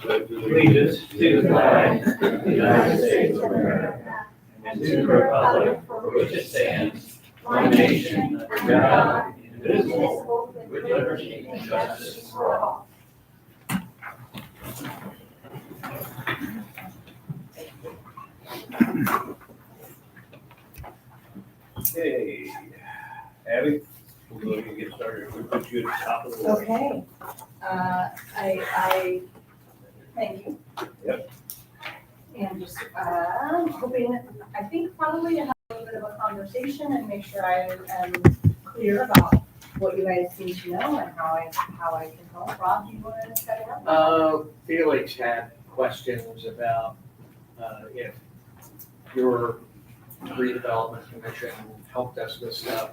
Allegiance to the flag of the United States of America and to the republic for which it stands, one nation, under God, indivisible, with liberty and justice for all. Okay, Abby, we'll go ahead and get started. We'll put you at the top of the list. Okay. I thank you. Yep. And just, hoping, I think probably to have a little bit of a conversation and make sure I am clear about what you guys need to know and how I can help. Rob, do you want to set it up? Felix had questions about, if your redevelopment commission helped us with stuff,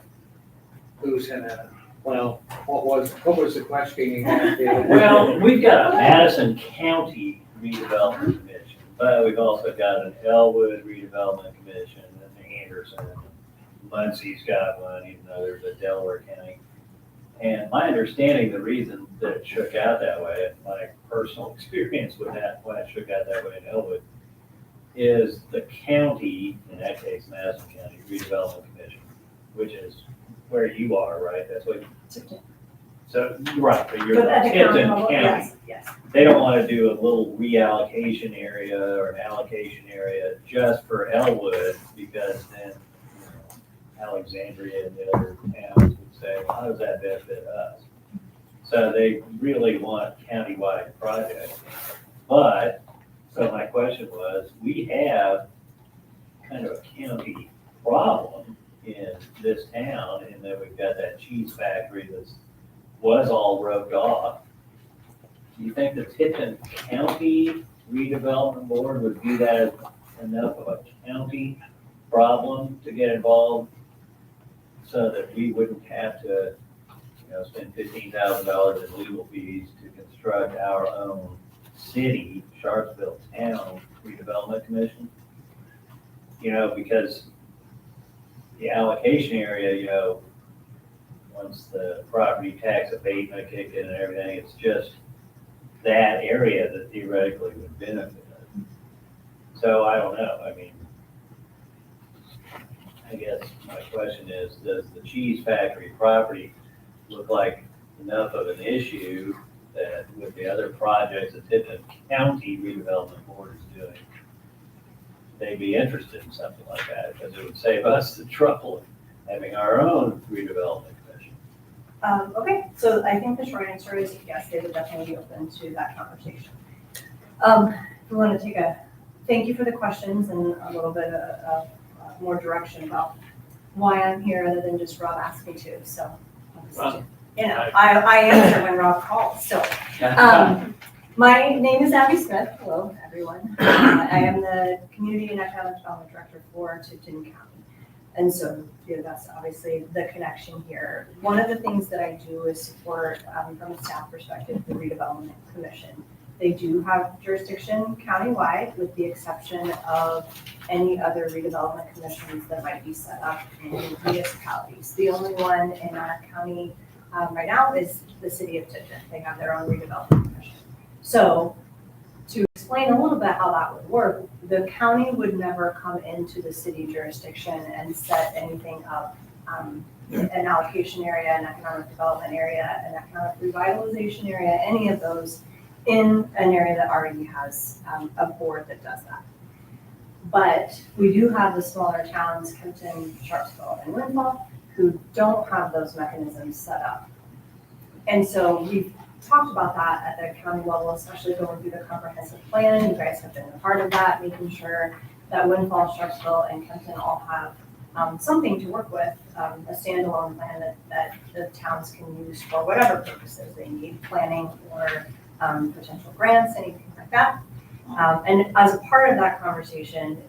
who's gonna, well, what was the question you had, Felix? Well, we've got a Madison County redevelopment commission, but we've also got an Elwood redevelopment commission, and Anderson, Muncie's got one, even though there's a Delaware County. And my understanding, the reason that it shook out that way, my personal experience with that, why it shook out that way in Elwood, is the county, in that case, Madison County Redevelopment Commission, which is where you are, right? That's what, so, right, but you're But at the Tipton county level, County. yes. They don't want to do a little reallocation area or an allocation area just for Elwood, because then Alexandria and the other towns would say, well, how does that benefit us? So they really want countywide projects. But, so my question was, we have kind of a county problem in this town, in that we've got that cheese factory that was all roped off. Do you think the Tipton County Redevelopment Board would view that as enough of a county problem to get involved, so that we wouldn't have to, spend $15,000 in legal fees to construct our own city, Sharpsville Town Redevelopment Commission? Because the allocation area, once the property tax abatement kicked in and everything, it's just that area that theoretically would benefit us. So I don't know. I mean, I guess my question is, does the cheese factory property look like enough of an issue that with the other projects that the county redevelopment board is doing, they'd be interested in something like that, because it would save us the trouble of having our own redevelopment commission. Okay, so I think the short answer is yes, they would definitely be open to that conversation. We want to take thank you for the questions and a little bit of more direction about why I'm here, other than just Rob asked me to, so. Well, I answer when Rob calls, so. My name is Abby Smith. Hello, everyone. I am the Community and Economic Development Director for Tipton County. And so, that's obviously the connection here. One of the things that I do is support, from a staff perspective, the redevelopment commission. They do have jurisdiction countywide, with the exception of any other redevelopment commissions that might be set up in municipalities. The only one in our county right now is the city of Tipton. They have their own redevelopment commission. So to explain a little bit how that would work, the county would never come into the city jurisdiction and set anything up, an allocation area, an economic development area, an economic revitalization area, any of those in an area that already has a board that does that. But we do have the smaller towns, Kempton, Sharpsville, and Windfall, who don't have those mechanisms set up. And so we've talked about that at the county level, especially going through the comprehensive plan. You guys have been a part of that, making sure that Windfall, Sharpsville, and Kempton all have something to work with, a standalone plan that the towns can use for whatever purposes they need, planning or potential grants, anything like that. And as a part of that conversation,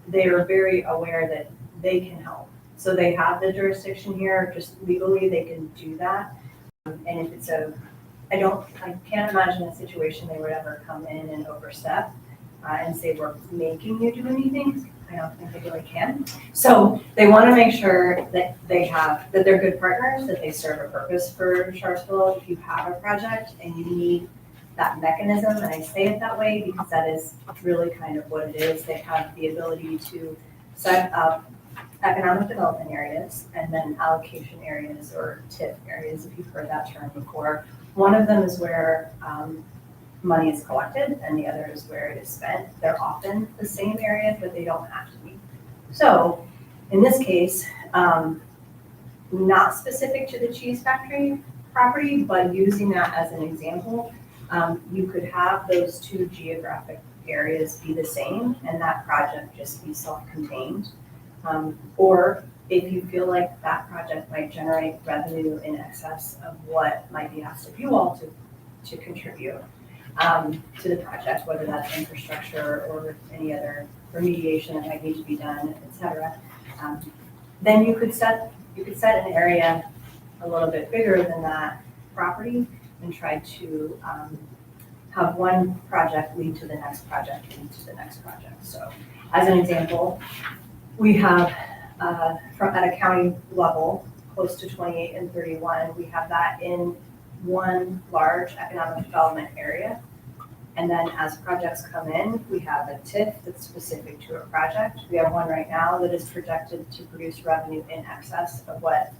they are very aware that they can help. So they have the jurisdiction here, just legally they can do that. And if it's I can't imagine a situation they would ever come in and overstep and say, we're making you do anything. I don't think they really can. So they want to make sure that that they're good partners, that they serve a purpose for Sharpsville. If you have a project and you need that mechanism, and I say it that way because that is really kind of what it is. They have the ability to set up economic development areas and then allocation areas, or TIF areas, if you've heard that term before. One of them is where money is collected, and the other is where it is spent. They're often the same area, but they don't have to be. So in this case, not specific to the cheese factory property, but using that as an example, you could have those two geographic areas be the same and that project just be self-contained. Or if you feel like that project might generate revenue in excess of what might be asked of you all to contribute to the project, whether that's infrastructure or any other remediation that might need to be done, et cetera, then you could set an area a little bit bigger than that property and try to have one project lead to the next project, lead to the next project. So as an example, we have at a county level, close to 28 and 31, we have that in one large economic development area. And then as projects come in, we have a TIF that's specific to a project. We have one right now that is projected to produce revenue in excess of what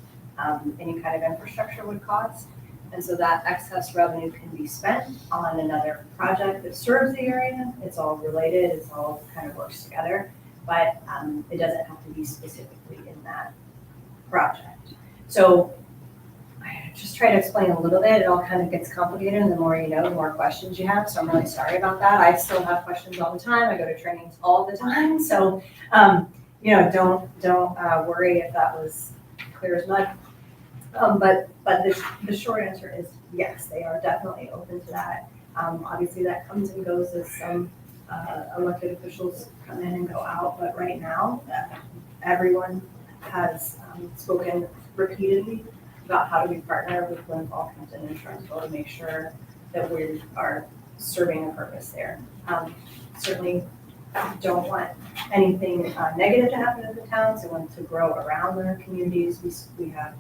any kind of infrastructure would cost. And so that excess revenue can be spent on another project that serves the area. It's all related, it's all kind of works together, but it doesn't have to be specifically in that project. So I just try to explain a little bit. It all kind of gets complicated, and the more you know, the more questions you have. So I'm really sorry about that. I still have questions all the time. I go to trainings all the time. So, don't worry if that was clear as mud. But the short answer is yes, they are definitely open to that. Obviously that comes and goes as some elected officials come in and go out, but right now everyone has spoken repeatedly about how do we partner with Windfall, Kempton, and Sharpsville to make sure that we are serving a purpose there. Certainly don't want anything negative to happen in the towns. They want to grow around their communities. We have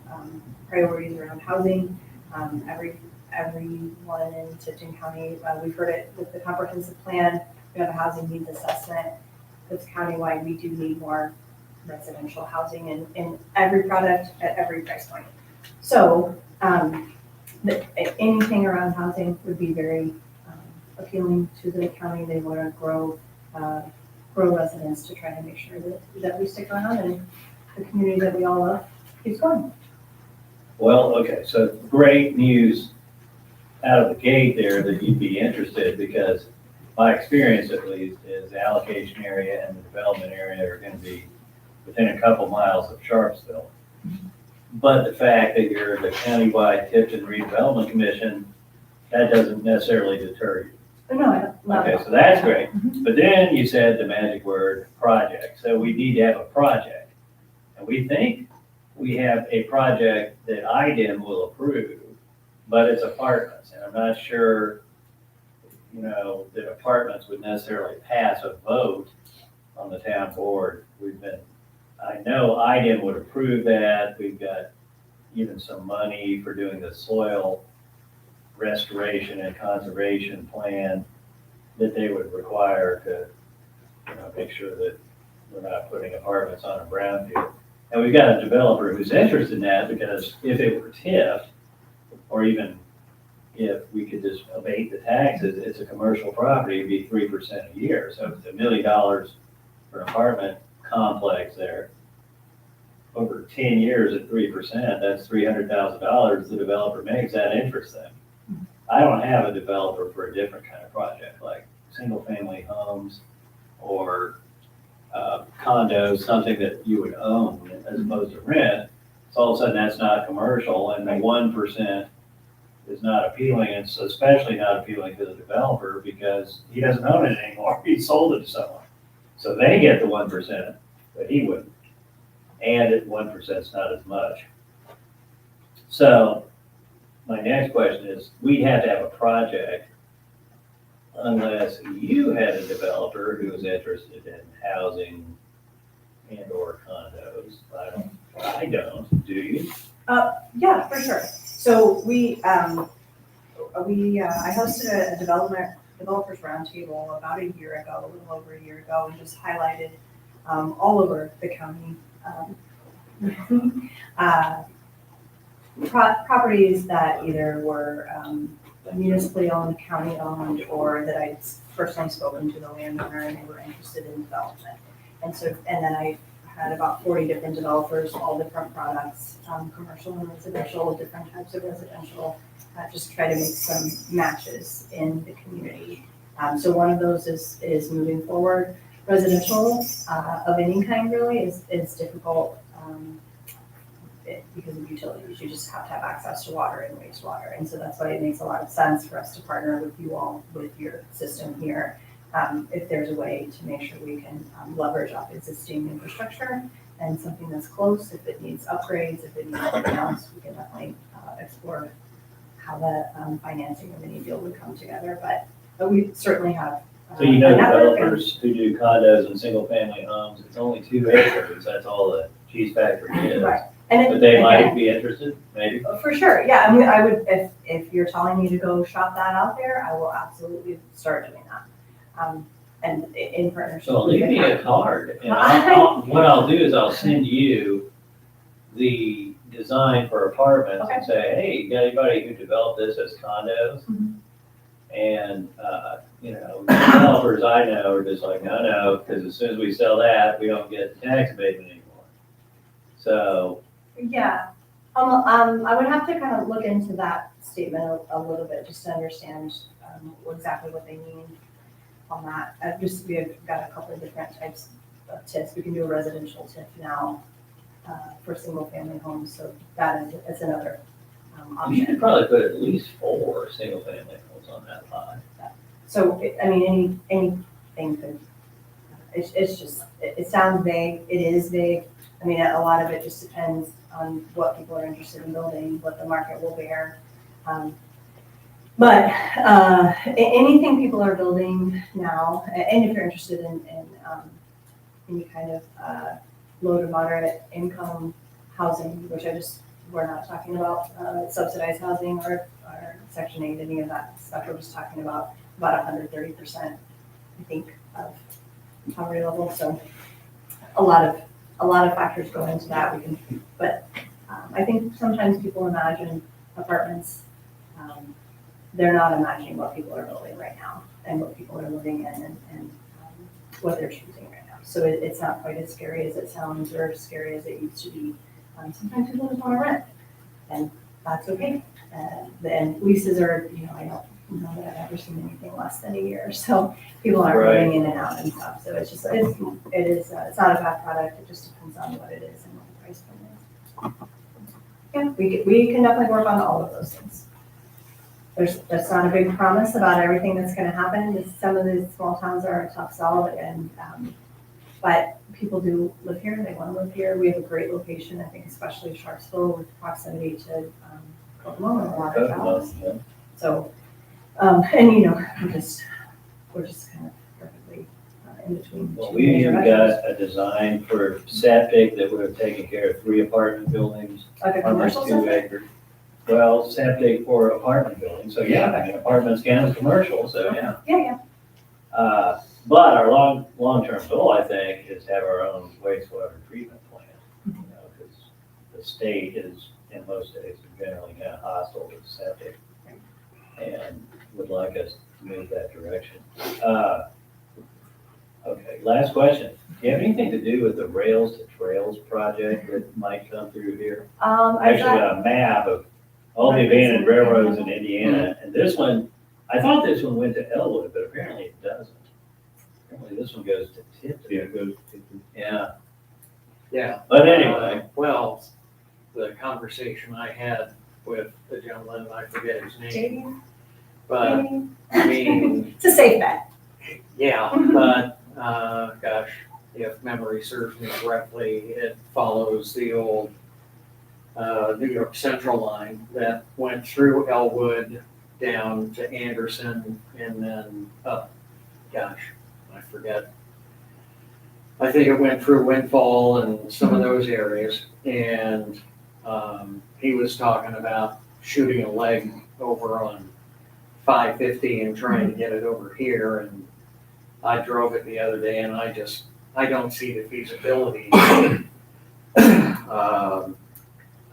priorities around housing. Everyone in Tipton County, we've heard it with the comprehensive plan. We have a housing needs assessment that's countywide. We do need more residential housing in every product at every price point. So anything around housing would be very appealing to the county. They want to grow residents to try to make sure that we stick around and the community that we all love keeps going. Well, okay, so great news out of the gate there that you'd be interested, because my experience at least is the allocation area and the development area are going to be within a couple miles of Sharpsville. But the fact that you're the countywide Tipton Redevelopment Commission, that doesn't necessarily deter you. No, I don't. Okay, so that's great. But then you said the magic word, project. So we need to have a project. And we think we have a project that IDEM will approve, but it's apartments, and I'm not sure, that apartments would necessarily pass a vote on the town board. I know IDEM would approve that, we've got even some money for doing the soil restoration and conservation plan that they would require to, make sure that we're not putting apartments on a brownfield. And we've got a developer who's interested in that, because if it were TIF, or even if we could just abate the taxes, it's a commercial property, it'd be 3% a year. So if it's $1 million for an apartment complex there, over 10 years at 3%, that's $300,000 the developer makes that interest then. I don't have a developer for a different kind of project, like single-family homes or condos, something that you would own as opposed to rent. So all of a sudden, that's not commercial, and the 1% is not appealing. It's especially not appealing to the developer because he doesn't own it anymore. He sold it to someone. So they get the 1%, but he wouldn't. And at 1% is not as much. So my next question is, we'd have to have a project unless you had a developer who was interested in housing and or condos. I don't, do you? Yeah, for sure. So I hosted a developers roundtable about a year ago, a little over a year ago, and just highlighted all over the county properties that either were municipally owned, county owned, or that I'd personally spoken to the landowner and they were interested in development. And then I had about 40 different developers, all different products, commercial and residential, different types of residential, just try to make some matches in the community. So one of those is moving forward. Residential of any kind really is difficult because of utilities. You just have to have access to water and wastewater. And so that's why it makes a lot of sense for us to partner with you all with your system here. If there's a way to make sure we can leverage off existing infrastructure and something that's close, if it needs upgrades, if it needs something else, we can definitely explore how the financing of any deal would come together. But we certainly have. So developers who do condos and single-family homes, it's only 2 acres, that's all the cheese factory is. Right. But they might be interested, maybe? For sure, yeah, I mean, I would, if you're telling me to go shop that out there, I will absolutely start doing that. And in partnership. So leave me a card, and what I'll do is I'll send you the design for apartments and say, hey, you got anybody who developed this as condos? Mhm. And, developers I know are just like, no, because as soon as we sell that, we don't get tax abatement anymore. So, Yeah, I would have to kind of look into that statement a little bit, just to understand exactly what they mean on that. We've got a couple of different types of TIFs. We can do a residential TIF now for single-family homes, so that is another you option. should probably put at least 4 single-family homes on that lot. So, anything could, it's just, it sounds vague, it is vague. I mean, a lot of it just depends on what people are interested in building, what the market will bear. But anything people are building now, and if you're interested in any kind of low to moderate income housing, which we're not talking about subsidized housing or Section 8, any of that stuff. We're just talking about 130%, I think, of poverty level. So a lot of factors go into that. But I think sometimes people imagine apartments. They're not imagining what people are building right now and what people are living in and what they're choosing right now. So it's not quite as scary as it sounds or as scary as it used to be. Sometimes people just want to rent, and that's okay. And leases are, I don't know that I've ever seen anything less than a year. So people aren't moving in and out and stuff. So it's not a bad product. It just depends on what it is and what the price point is. Yeah, we can definitely work on all of those things. That's not a big promise about everything that's going to happen. Some of these small towns are a tough sell, and But people do live here, they want to live here. We have a great location, I think especially Sharpsville with proximity to Kokomo and a lot of jobs. So, and we're just kind of perfectly in between. Well, two we major even metros. got a design for septic that would have taken care of 3 apartment buildings. Like a on commercial this 2 septic? acre. Well, septic for apartment buildings, so yeah, I mean, apartments count as commercial, so yeah. Yeah. But our long-term goal, I think, is to have our own wastewater treatment plant. Because the state is, in most states, generally kind of hostile to septic and would like us to move that direction. Okay, last question. Do you have anything to do with the Rails to Trails project that might come through here? I've Actually got, got a map of all the abandoned railroads in Indiana, and this one, I thought this one went to Elwood, but apparently it doesn't. Apparently this one goes to Tipton. Yeah, it goes to. Yeah, Yeah. but anyway, Well, the conversation I had with the gentleman, I forget his name, JD, but maybe? I mean, It's a safe bet. yeah, but, gosh, if memory serves me correctly, it follows the old, New York Central line that went through Elwood down to Anderson and then up, gosh, I forget. I think it went through Windfall and some of those areas, and, he was talking about shooting a leg over on 550 and trying to get it over here, and I drove it the other day and I don't see the feasibility. I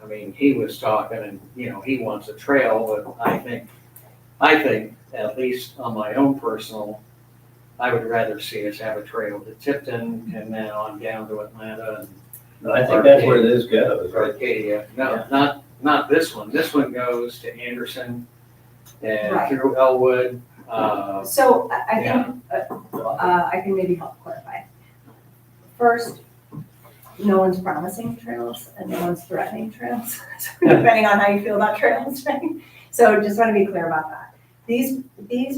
mean, he was talking and, he wants a trail, but I think, at least on my own personal, I would rather see us have a trail to Tipton and then on down to Atlanta and I think that's where this goes, right? Arcadia. Yeah. No, not this one. This one goes to Anderson and Right. through Elwood. So I think, I can maybe help clarify. First, no one's promising trails and no one's threatening trails, depending on how you feel about trails, right? So just want to be clear about that. These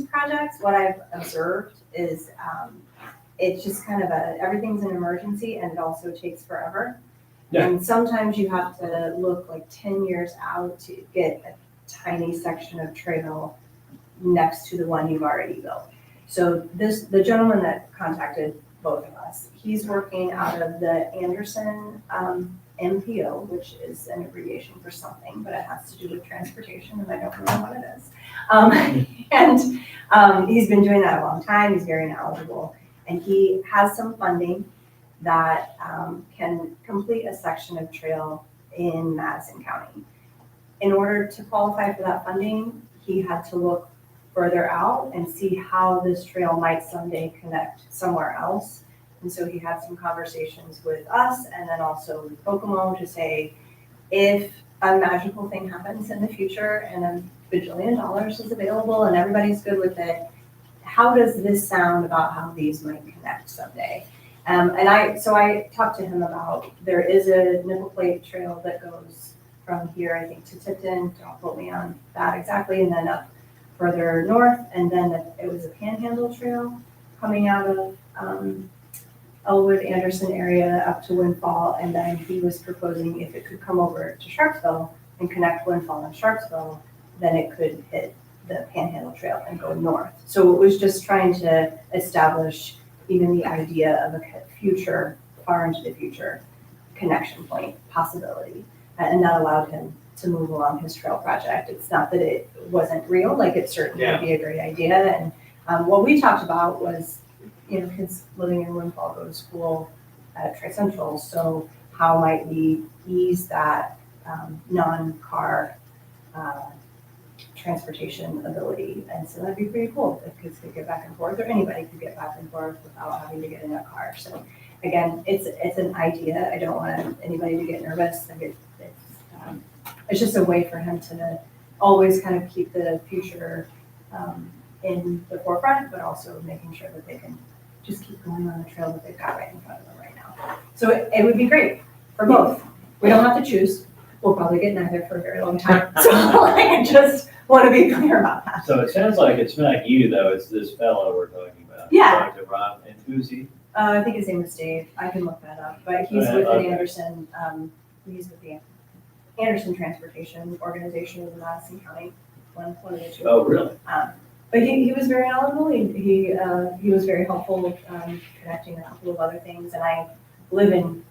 projects, what I've observed is, it's just kind of everything's an emergency and it also takes forever. Yeah. And sometimes you have to look like 10 years out to get a tiny section of trail next to the one you've already built. So the gentleman that contacted both of us, he's working out of the Anderson MPO, which is an abbreviation for something, but it has to do with transportation and I don't know what it is. And he's been doing that a long time, he's very knowledgeable. And he has some funding that can complete a section of trail in Madison County. In order to qualify for that funding, he had to look further out and see how this trail might someday connect somewhere else. And so he had some conversations with us and then also with Kokomo to say, if a magical thing happens in the future and $1 bajillion is available and everybody's good with it, how does this sound about how these might connect someday? So I talked to him about, there is a nickel plate trail that goes from here, I think, to Tipton, don't quote me on that exactly, and then up further north, and then it was a panhandle trail coming out of Elwood, Anderson area up to Windfall, and then he was proposing if it could come over to Sharpsville and connect Windfall and Sharpsville, then it could hit the Panhandle Trail and go north. So it was just trying to establish even the idea of a future, far into the future, connection point possibility. And that allowed him to move along his trail project. It's not that it wasn't real, like it certainly would be a great idea. And what we talked about was, kids living in Windfall go to school at Tri Central. So how might we ease that non-car transportation ability? And so that'd be pretty cool if kids could get back and forth, or anybody could get back and forth without having to get in a car. So again, it's an idea. I don't want anybody to get nervous. It's just a way for him to always kind of keep the future in the forefront, but also making sure that they can just keep going on the trail that they've got right in front of them right now. So it would be great for both. We don't have to choose. We'll probably get neither for a very long time. So I just want to be clear about that. So it sounds like it's not you though, it's this fellow we're talking about. Yeah. Dr. Rob, and who's he? I think his name was Dave. I can look that up, but he's with Okay. the Anderson, he's with the Anderson Transportation Organization in Madison County, one of the two. Oh, really? But he was very knowledgeable. He was very helpful with connecting a couple of other things. And I live in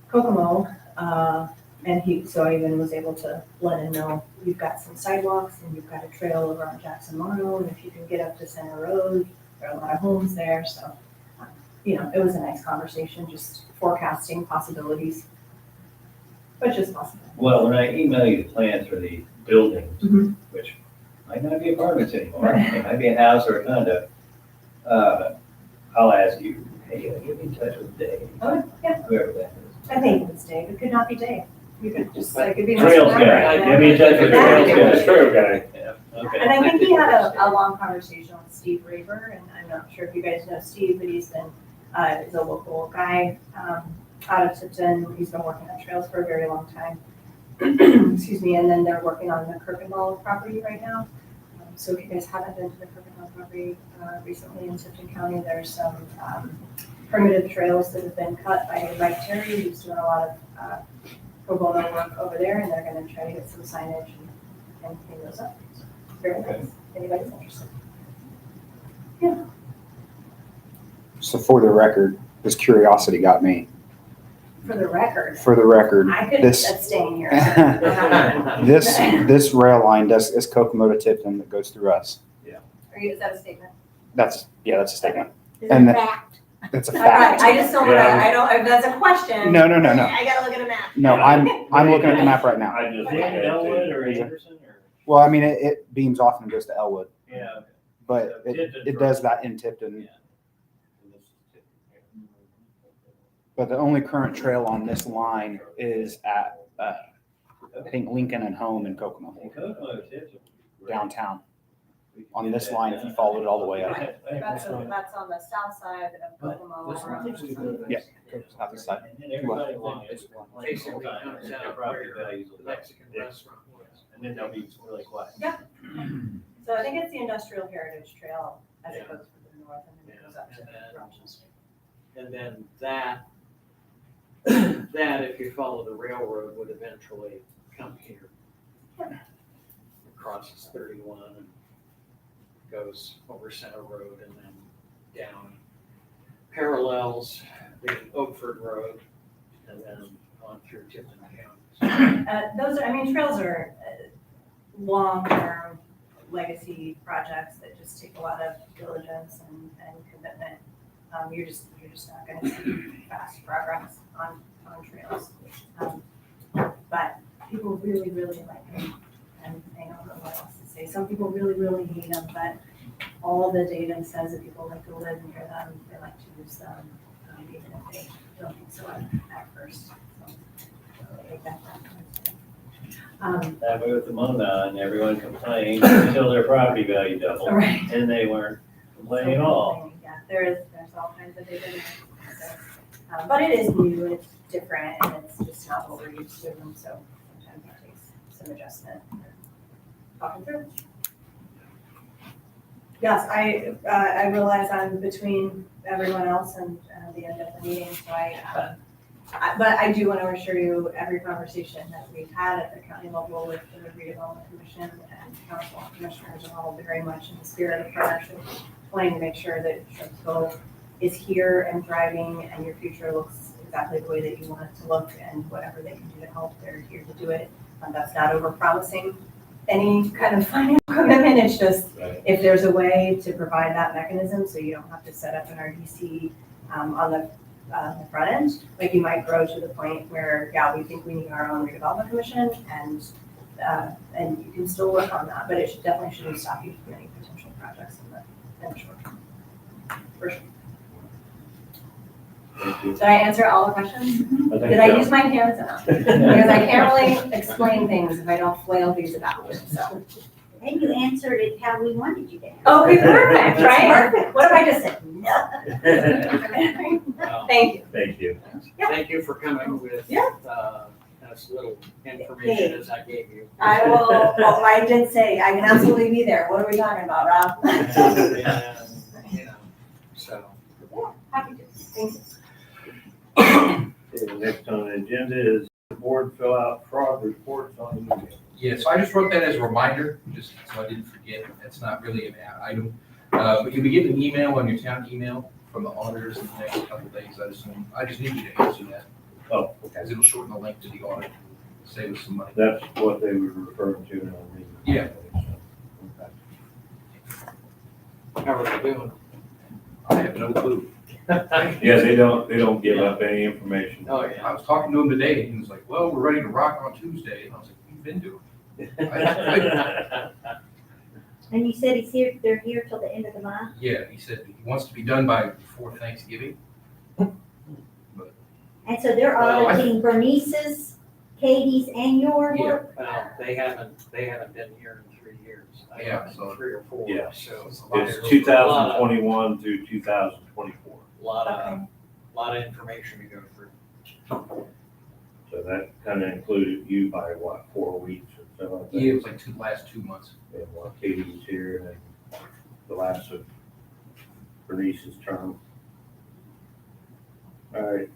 Kokomo, so I even was able to let him know you've got some sidewalks and you've got a trail over on Jackson Morrow, and if you can get up to Center Road, there are a lot of homes there. So, it was a nice conversation, just forecasting possibilities, but just possible. Well, when I email you the plans for the buildings, Mhm. which might not be apartments anymore, it might be a house or a condo, I'll ask you, hey, get me in touch with Dave, Oh, yeah, whoever that is. I think it was Dave. It could not be Dave. You could just, it could be. Trails Mr. guy, Remembering. get me in touch with Yeah. Trails guy. Trail guy. Yeah, And okay. I think he had a long conversation with Steve Raver, and I'm not sure if you guys know Steve, but he's a local guy, out of Tipton. He's been working on trails for a very long time. Excuse me, and then they're working on the Kirkendall property right now. So if you guys haven't been to the Kirkendall property, recently in Tipton County, there's some, primitive trails that have been cut by Mike Terry, who's doing a lot of, pro bono work over there, and they're gonna try to get some signage and clean those up. So, very nice. Anybody's interested. So for the record, this curiosity got me. For the record, For the record, I could this abstain here. this rail line is Kokomo to Tipton that goes through us. Is that a statement? That's a statement. Is And it the- fact? That's a All right, fact. I just don't wanna, Yeah. I don't, if that's a question. No. I gotta look at a map. No, I'm looking at the map right now. I just Is looked it at Elwood it or Yeah. Anderson or? Well, I mean, it beams off and goes to Elwood, Yeah. okay. but it does that in Tipton. But the only current trail on this line is at, I think Lincoln and Home in Kokomo, In Kokomo, Tipton would be great. downtown. We could On get this that line, if you done. followed it all the way up. That's on the south side of Kokomo. Yeah. South side. And then everybody wants it. Basically comes out Property where values will the go. Mexican restaurant was. And then they'll be really quiet. So I think it's the Industrial Heritage Trail as it goes to the north and then it goes up to Rochester. And then that, if you follow the railroad, would eventually come here. Crosses 31 and goes over Center Road and then down, parallels the Oakford Road and then on through Tipton County. Trails are long-term legacy projects that just take a lot of diligence and commitment. You're just not gonna see fast progress on trails. But people really, really like them, and I don't know what else to say. Some people really, really hate them, but all the data says that people like to live near them, they like to use them, even if they don't think so at first. So, I think that's That way with the Mona, and everyone complained until their property value doubled, right. and they weren't complaining at all. Yeah, there's all kinds of data. So, but it is new and it's different and it's just not what we're used to, and so sometimes it takes some adjustment. Talking through. Yes, I realize I'm between everyone else and the end of the meeting, so but I do want to assure you, every conversation that we've had at the county level with the redevelopment commission and council and commissioners are all very much in the spirit of partnership, wanting to make sure that Shrubsville is here and thriving and your future looks exactly the way that you want it to look, and whatever they can do to help, they're here to do it. That's not over-promising any kind of financial commitment, it's just if there's a way to provide that mechanism so you don't have to set up an RDC on the front end, like you might grow to the point where, yeah, we think we need our own redevelopment commission, and you can still work on that, but it definitely shouldn't stop you from any potential projects in the short term. For sure. Did I answer all the questions? Did I use my hands enough? Because I can't really explain things if I don't flail these about, so. And you answered it how we wanted you to answer. Okay, perfect, right? Perfect. What if I just said no? Well, Thank you. Thank you. Yeah. Thank you for coming with Yeah. as little information as I gave you. I will, well, I did say, I can absolutely be there. What are we talking about, Rob? And, so. Yeah, happy to. Thank you. Okay, next on the agenda is the board fill out fraud reports on email. Yeah, so I just wrote that as a reminder, just so I didn't forget. It's not really an item. But you'll be getting an email on your town email from the auditors in the next couple of days, I assume. I just need you to answer that, Oh, as it'll shorten the link to the audit, save us some money. that's what they were referring to in the meeting. Yeah. How are they doing? I have no clue. Yeah, they don't give up any information. Oh, I yeah. was talking to him today, and he was like, well, we're ready to rock on Tuesday. And I was like, we've been doing it. And you said he's they're here till the end of the month? Yeah, he said he wants to be done by before Thanksgiving. And so they're Well, I- auditing Bernice's, Katie's, and your Yeah. work? Well, they haven't been here in 3 years. Yeah, so- 3 or 4, Yeah. so. It's a lot It's of- 2021 through 2024. Lot Okay. of information to go through. So that kind of included you by what, 4 weeks or so like that? Yeah, it was like last 2 months. And while Katie was here and then the last of Bernice's term. All right,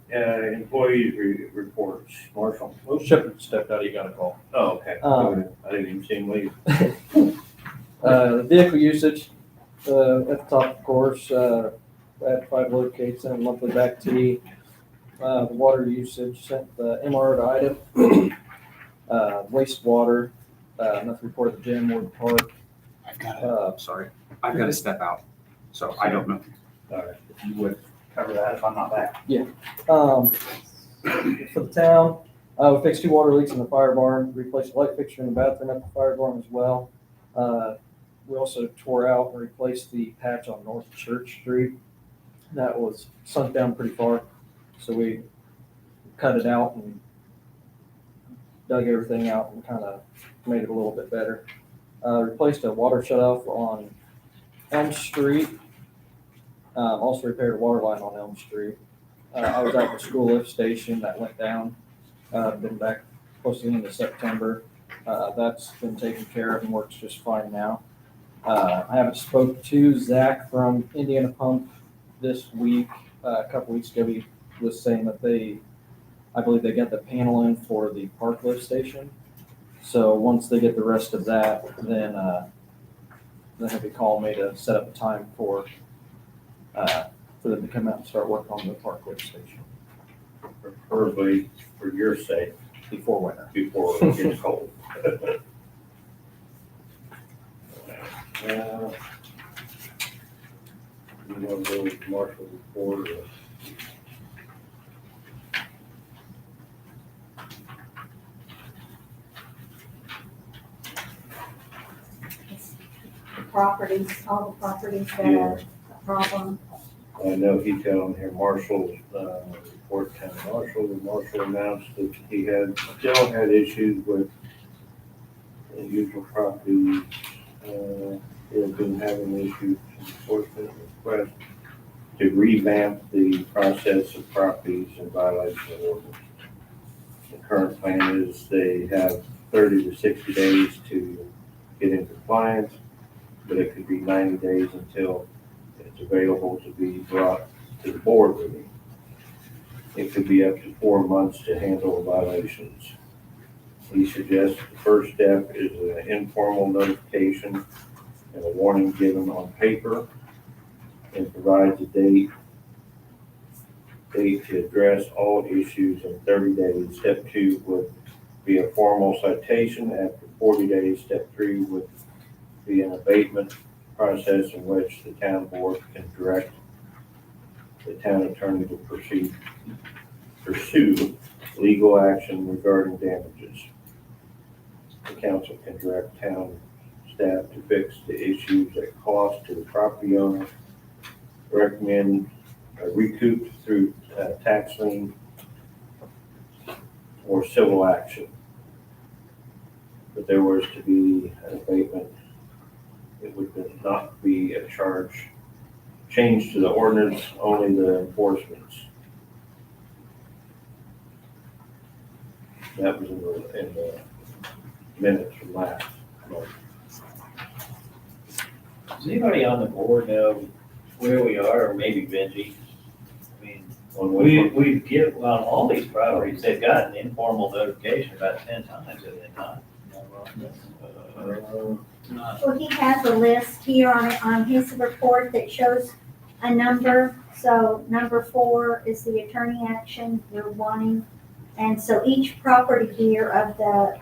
employee reports, Marshall. Shepard stepped out, he got a call. Oh, okay. Um, I didn't even see him leave. Vehicle usage, at the top, of course, at 5 locates and monthly back T. The water usage, sent the MR to item. Wastewater, nothing reported at the gym or the park. I've got to, sorry, I've got to step out, so I don't know. All right. If you would cover that if I'm not back. For the town, we fixed 2 water leaks in the fire barn, replaced the light fixture in the bathroom at the fire barn as well. We also tore out and replaced the patch on North Church Street. That was sunk down pretty far, so we cut it out and dug everything out and kind of made it a little bit better. Replaced a water shutoff on Elm Street. Also repaired a water line on Elm Street. I was at the school lift station that went down. Been back close to the end of September. That's been taken care of and works just fine now. I haven't spoke to Zach from Indiana Pump this week. A couple weeks ago, he was saying that I believe they got the panel in for the park lift station. So once they get the rest of that, then he'll be calling me to set up a time for them to come out and start working on the park lift station Preferably for your sake, before winter. before it gets cold. You want to go with Marshall report or? The properties, all the properties that are a problem. I know he got on here, Marshall, report town marshal, the marshal announced that he still had issues with unusual properties. He had been having issues with enforcement request to revamp the process of properties in violation of ordinance. The current plan is they have 30 to 60 days to get in compliance, but it could be 90 days until it's available to be brought to the board meeting. It could be up to 4 months to handle violations. He suggests the first step is an informal notification and a warning given on paper, and provides a date to address all issues in 30 days. Step 2 would be a formal citation. After 40 days, step 3 would be an abatement process in which the town board can direct the town attorney to pursue legal action regarding damages. The council can direct town staff to fix the issues at cost to the property owner, recommend a recoup through tax lien or civil action. But there was to be an abatement, it would not be a change to the ordinance, only the enforcements. That was in the minutes from last month. Does anybody on the board know where we are, or maybe Benji? I mean, On which We, one? we give, well, all these properties, they've gotten informal notification about 10 times, have they not? Well, he has a list here on his report that shows a number. So number 4 is the attorney action we're wanting. And so each property here of the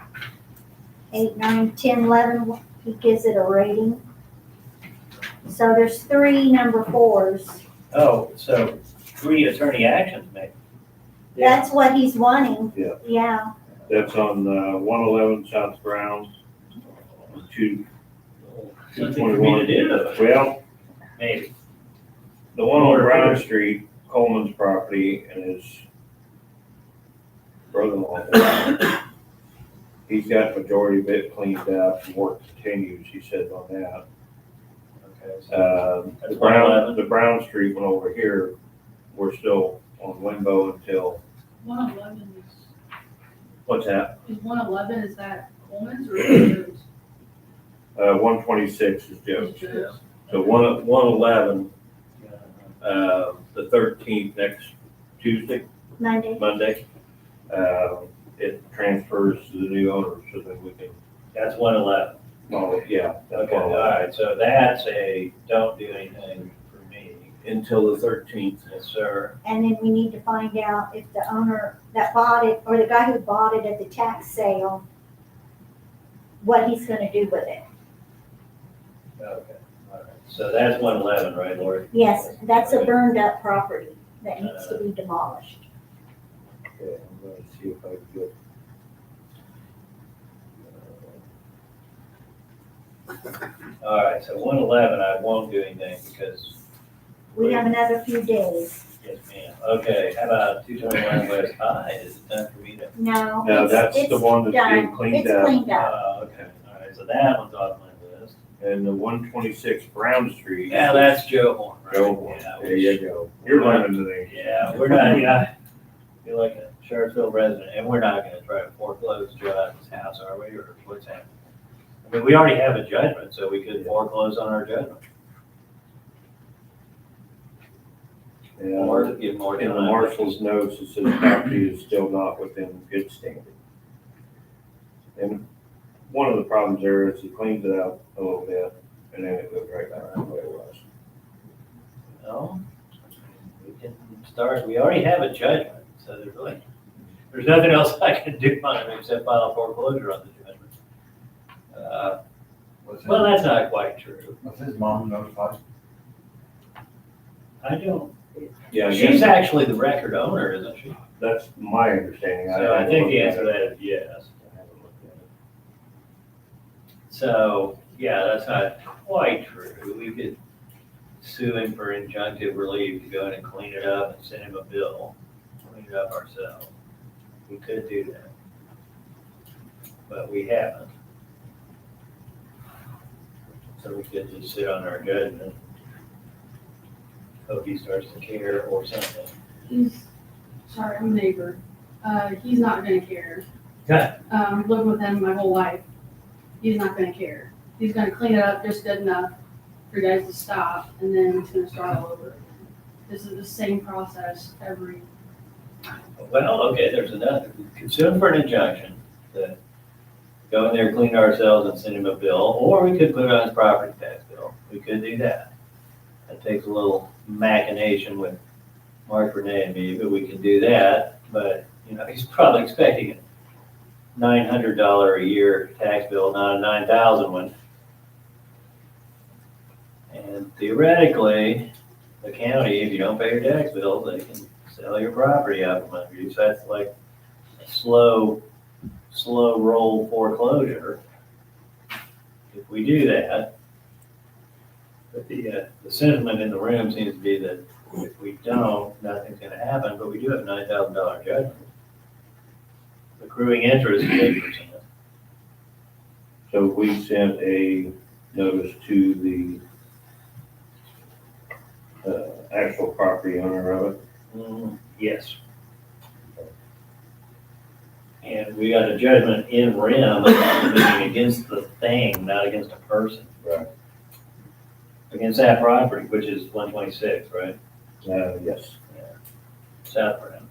8, 9, 10, 11, he gives it a rating. So there's 3 number 4s. Oh, so 3 attorney actions maybe. That's what he's wanting. Yeah. Yeah. That's on 111 South Brown, 2, Something for me to do, well, maybe. the one on Brown Street, Coleman's property, and his brother-in-law. He's got majority of it cleaned up, and work continues, he says on that. Okay, so The Brown Street one over here, we're still on limbo until, 111 what's that? is 111, is that Coleman's or is it 126 is Joe's. Joe's? So 111, the 13th, next Tuesday, Monday. Monday, it transfers to the new owner, so that we can, That's 111. oh, yeah. that's Okay, all 111. right, so that's a, don't do anything for me. Until the 13th. Yes, sir. And then we need to find out if the owner that bought it, or the guy who bought it at the tax sale, what he's gonna do with it. Okay, all right. So that's 111, right, Lori? Yes, that's a burned up property that needs to be demolished. Okay, I'm gonna see if I can get. All right, so 111, I won't do anything because, We have another few days. yes, ma'am. Okay, how about 221 West High? Is it time for me to? No, No, that's it's the one that's being done. cleaned It's up. cleaned up. Okay, all right, so that one's off my list. And the 126 Brown Street. Yeah, that's Joe Horn, right? Joe, Yeah, there you go. You're learning today. Yeah, we're not, yeah, you're like a Sharpsville resident, and we're not gonna try to foreclose Joe out of his house, are we, or what's happening? I mean, we already have a judgment, so we could foreclose on our judgment, or And give more in the time. marshal's notes, it says property is still not within good standing. And one of the problems there is he cleans it out a little bit, and then it goes right back to the way it was. No, we can start, we already have a judgment, so there's nothing else I can do on it except file a foreclosure on the judgment. Well, that's not quite true. Was his mom notified? I don't, Yeah, I she's guess actually the record owner, isn't she? that's my understanding. So I think the haven't answer to looked that is yes. at it. I haven't looked at it. So, yeah, that's not quite true. We could sue him for injunctive relief to go in and clean it up and send him a bill, clean it up ourselves. We could do that. But we haven't. So we could just sit on our judgment. Hope he starts to care or something. Sorry, I'm a neighbor. He's not gonna care. Okay. Lived with him my whole life. He's not gonna care. He's gonna clean it up just good enough for you guys to stop, and then he's gonna start all over again. This is the same process every. Well, okay, there's another. We could sue him for an injunction to go in there, clean it ourselves and send him a bill, or we could put it on his property tax bill. We could do that. That takes a little machination with Mark, Renee, and me, but we can do that. But, you know, he's probably expecting a $900 a year tax bill, not a $9,000 one. And theoretically, the county, if you don't pay your tax bills, they can sell your property out from under you. So that's like a slow roll foreclosure. If we do that, but the sentiment in the room seems to be that if we don't, nothing's gonna happen, but we do have a $9,000 judgment. Accruing interest is 8%. So we sent a notice to the actual property owner of it. Yes. And we got a judgment in rem, meaning against the thing, not against a person. Right. Against that property, which is 126, right? Yes. suffering.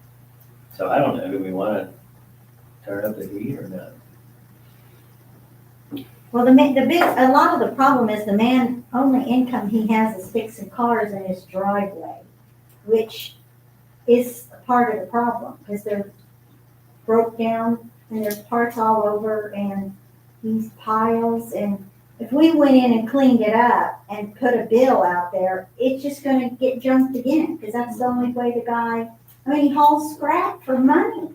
So I don't know, do we wanna turn up the heat or not? Well, a lot of the problem is the man, only income he has is fixing cars in his driveway, which is part of the problem, because they're broke down and there's parts all over and these piles, and if we went in and cleaned it up and put a bill out there, it's just gonna get junked again, because that's the only way the guy, he hauls scrap for money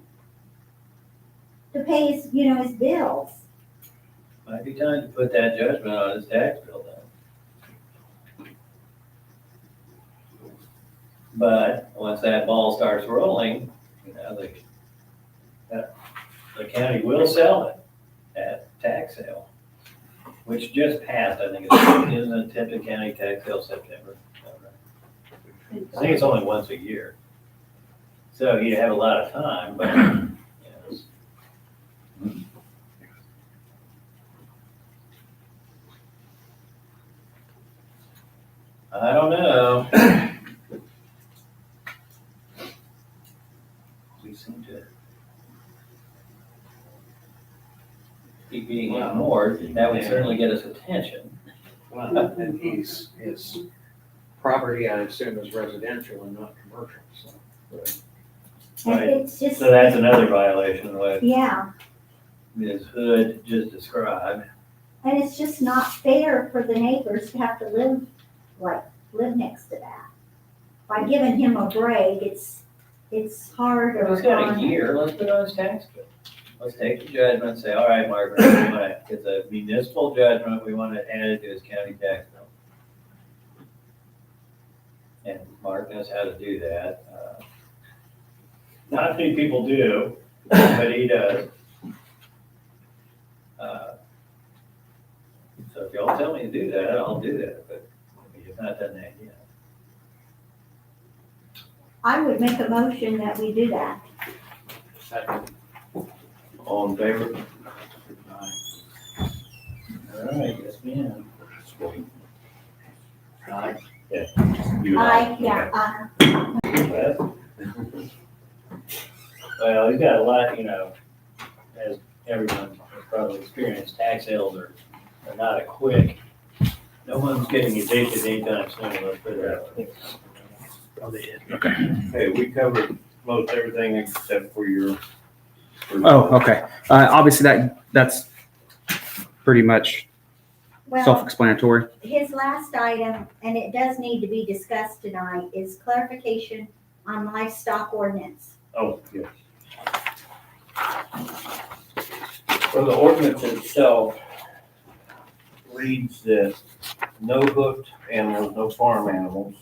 to pay his, his bills. Might be time to put that judgment on his tax bill then. But once that ball starts rolling, the county will sell it at tax sale, which just passed, I think it's, isn't it Tipton County tax sale September? I think it's only once a year. So you have a lot of time, but, I don't know. We seem to keep being ignored. That would certainly get us attention. Well, and his property, I assume, is residential and not commercial, so. And Right. it's just, So that's another violation of what yeah, Ms. Hood just described. and it's just not fair for the neighbors to have to live next to that. By giving him a break, it's harder. He's got on a him. year, let's put it on his tax bill. Let's take the judgment and say, all right, Margaret, it's a municipal judgment, we want to add it to his county tax bill. And Mark knows how to do that. Not many people do, but he does. So if y'all tell me to do that, I'll do that, but you've not done that yet. I would make a motion that we do that. All in favor? All right, yes, ma'am. Aye. Well, he's got a lot, as everyone has probably experienced, tax sales are not a quick, no one's getting evicted anytime soon, let's put it that way. Hey, we covered most everything except for your. Oh, okay. Obviously that's pretty much Well, self-explanatory. his last item, and it does need to be discussed tonight, is clarification on livestock ordinance. Oh, yes. Well, the ordinance itself reads that no hooked animals, no farm animals,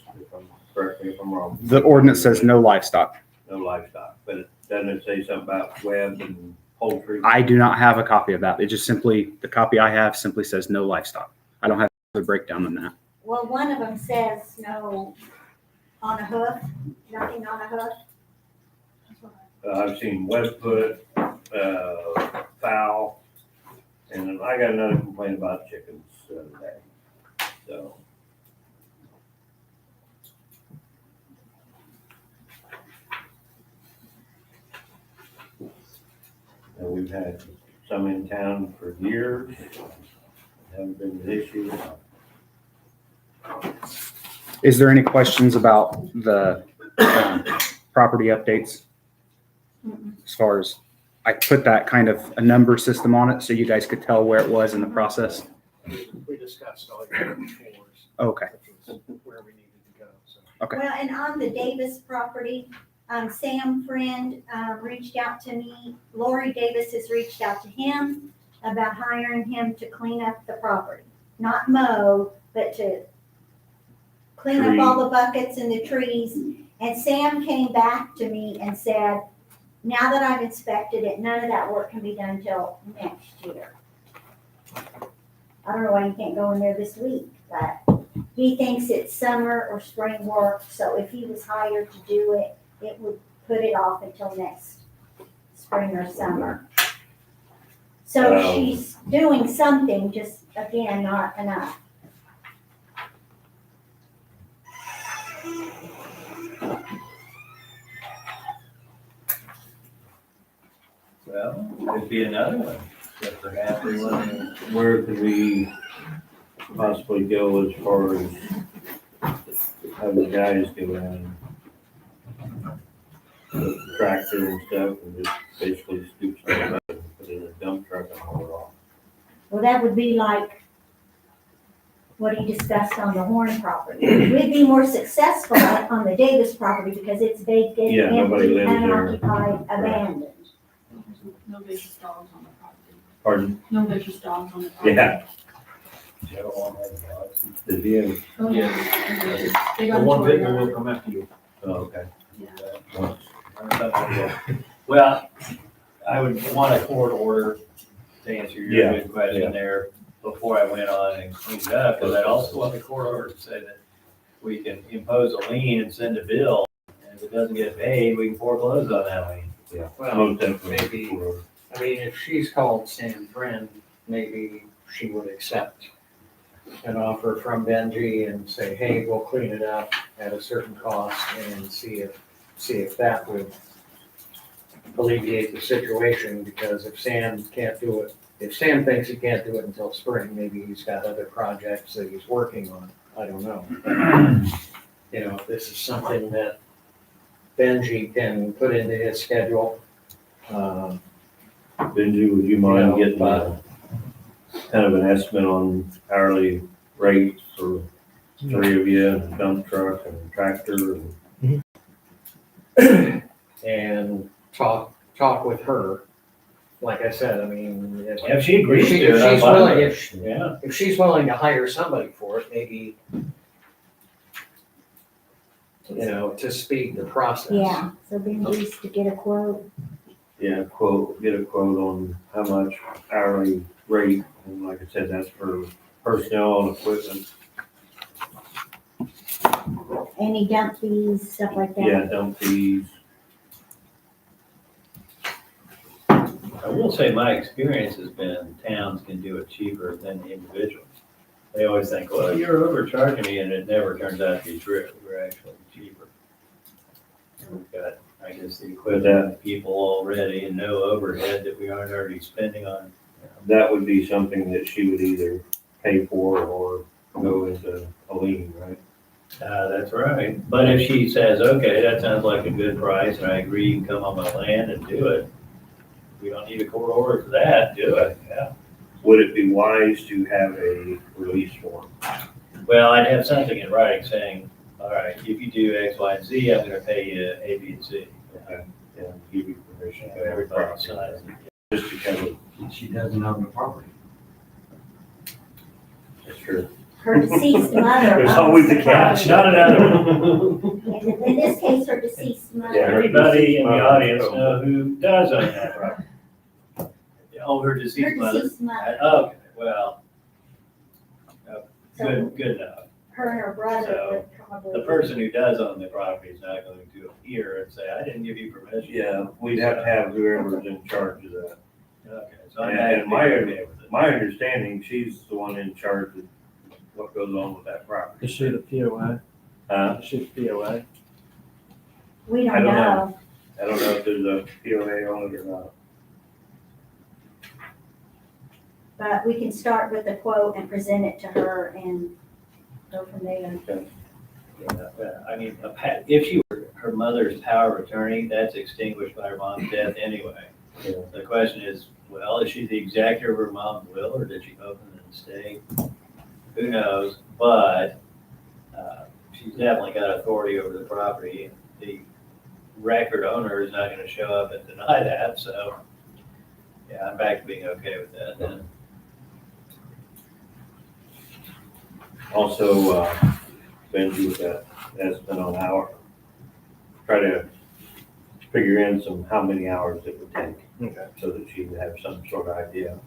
correct me if I'm wrong. The ordinance says no livestock. No livestock, but it doesn't say something about web and poultry. I do not have a copy of that. It just simply, the copy I have simply says no livestock. I don't have the breakdown on that. Well, one of them says no on a hoof, nothing on a hoof. I've seen web foot, fowl, and I got another complaint about chickens the other day, so. And we've had some in town for years, haven't been an issue. Is there any questions about the property updates? As far as, I put that kind of a number system on it so you guys could tell where it was in the process. We discussed all your floors. Okay. Where we needed to go, so. Okay. Well, and on the Davis property, Sam Friend reached out to me. Lori Davis has reached out to him about hiring him to clean up the property. Not mow, but to clean up all the buckets and the trees. And Sam came back to me and said, now that I've inspected it, none of that work can be done till next year. I don't know why you can't go in there this week, but he thinks it's summer or spring work, so if he was hired to do it, it would put it off until next spring or summer. So she's doing something, just again, not enough. Well, could be another one, if they're happy with it. Where could we possibly go as far as having the guys go in with the tractor and stuff and just basically scoop stuff up and put it in a dump truck and haul it off? Well, that would be like what he discussed on the Horn property. We'd be more successful on the Davis property because it's vacant, Yeah, nobody empty, lives there. unoccupied, abandoned. No vicious dogs on the property. Pardon? No vicious dogs on the property. Yeah, Joe won't have dogs. did you? Oh, yeah. They got The one a toy victim will yard. come after you. Oh, okay. Well, I would want a court order to answer your Yeah, good yeah. question there before I went on and cleaned it up, because I'd also want the court order to say that we can impose a lien and send a bill, and if it doesn't get paid, we can foreclose on that lien. Yeah. Well, Most definitely. maybe, I mean, if she's called Sam Friend, maybe she would accept an offer from Benji and say, hey, we'll clean it up at a certain cost and see if that would alleviate the situation, because if Sam can't do it, if Sam thinks he can't do it until spring, maybe he's got other projects that he's working on. I don't know. But, you know, if this is something that Benji can put into his schedule. Benji, would you mind Yeah, getting kind of an estimate on hourly rates for three of you, and a dump truck and tractor and And talk with her. Like I said, I mean, If she agrees to it, if I'm she's fine willing, with it. Yeah, if she's willing to hire somebody for it, maybe, you know, to speed the process. Yeah, so Benji's to get a quote. get a quote on how much hourly rate, and like I said, that's for personnel and equipment. Any dump fees, stuff like that. Yeah, dump fees. I will say my experience has been towns can do it cheaper than the individuals. They always think, well, you're overcharging me, and it never turns out to be true. We're actually cheaper. And we've got, I guess, the equipment people already and no overhead that we aren't already spending on. That would be something that she would either pay for or go into a lien, right? That's right. But if she says, okay, that sounds like a good price, and I agree, you can come on my land and do it, we don't need a court order for that, do it, yeah. Would it be wise to have a release form? Well, I'd have something in writing saying, all right, if you do X, Y, and Z, I'm gonna pay you A, B, and C. Okay, yeah, give you permission. to Everybody have a signs property. it. Just to cover, She doesn't own the property. that's true. Her deceased mother. There's owns always the a catch. property. Not another one. In this case, her deceased Yeah, mother. her Everybody in the deceased audience mother. know who does own that property. Oh, her Her deceased mother. deceased mother. Okay, well, So good enough. her and her brother So, would probably. The person who does own the property is not going to appear and say, I didn't give you permission. Yeah, we'd have to have whoever's in charge of that. Okay, so I'm And happy my- okay with it. My understanding, she's the one in charge of what goes on with that property. Is she the POA? Is she the POA? We I don't don't know. know. I don't know if there's a POA on it or not. But we can start with a quote and present it to her and go from there. Yeah, I mean, if she were her mother's power of attorney, that's extinguished by her mom's death anyway. Yeah. The question is, well, is she the exactor of her mom's will, or did she open an estate? Who knows, but she's definitely got authority over the property. The record owner is not gonna show up and deny that, so, yeah, I'm back to being okay with that then. Also, Benji with that estimate on hour, try to figure in how many hours it would take. Okay. So that she would have some sort of idea.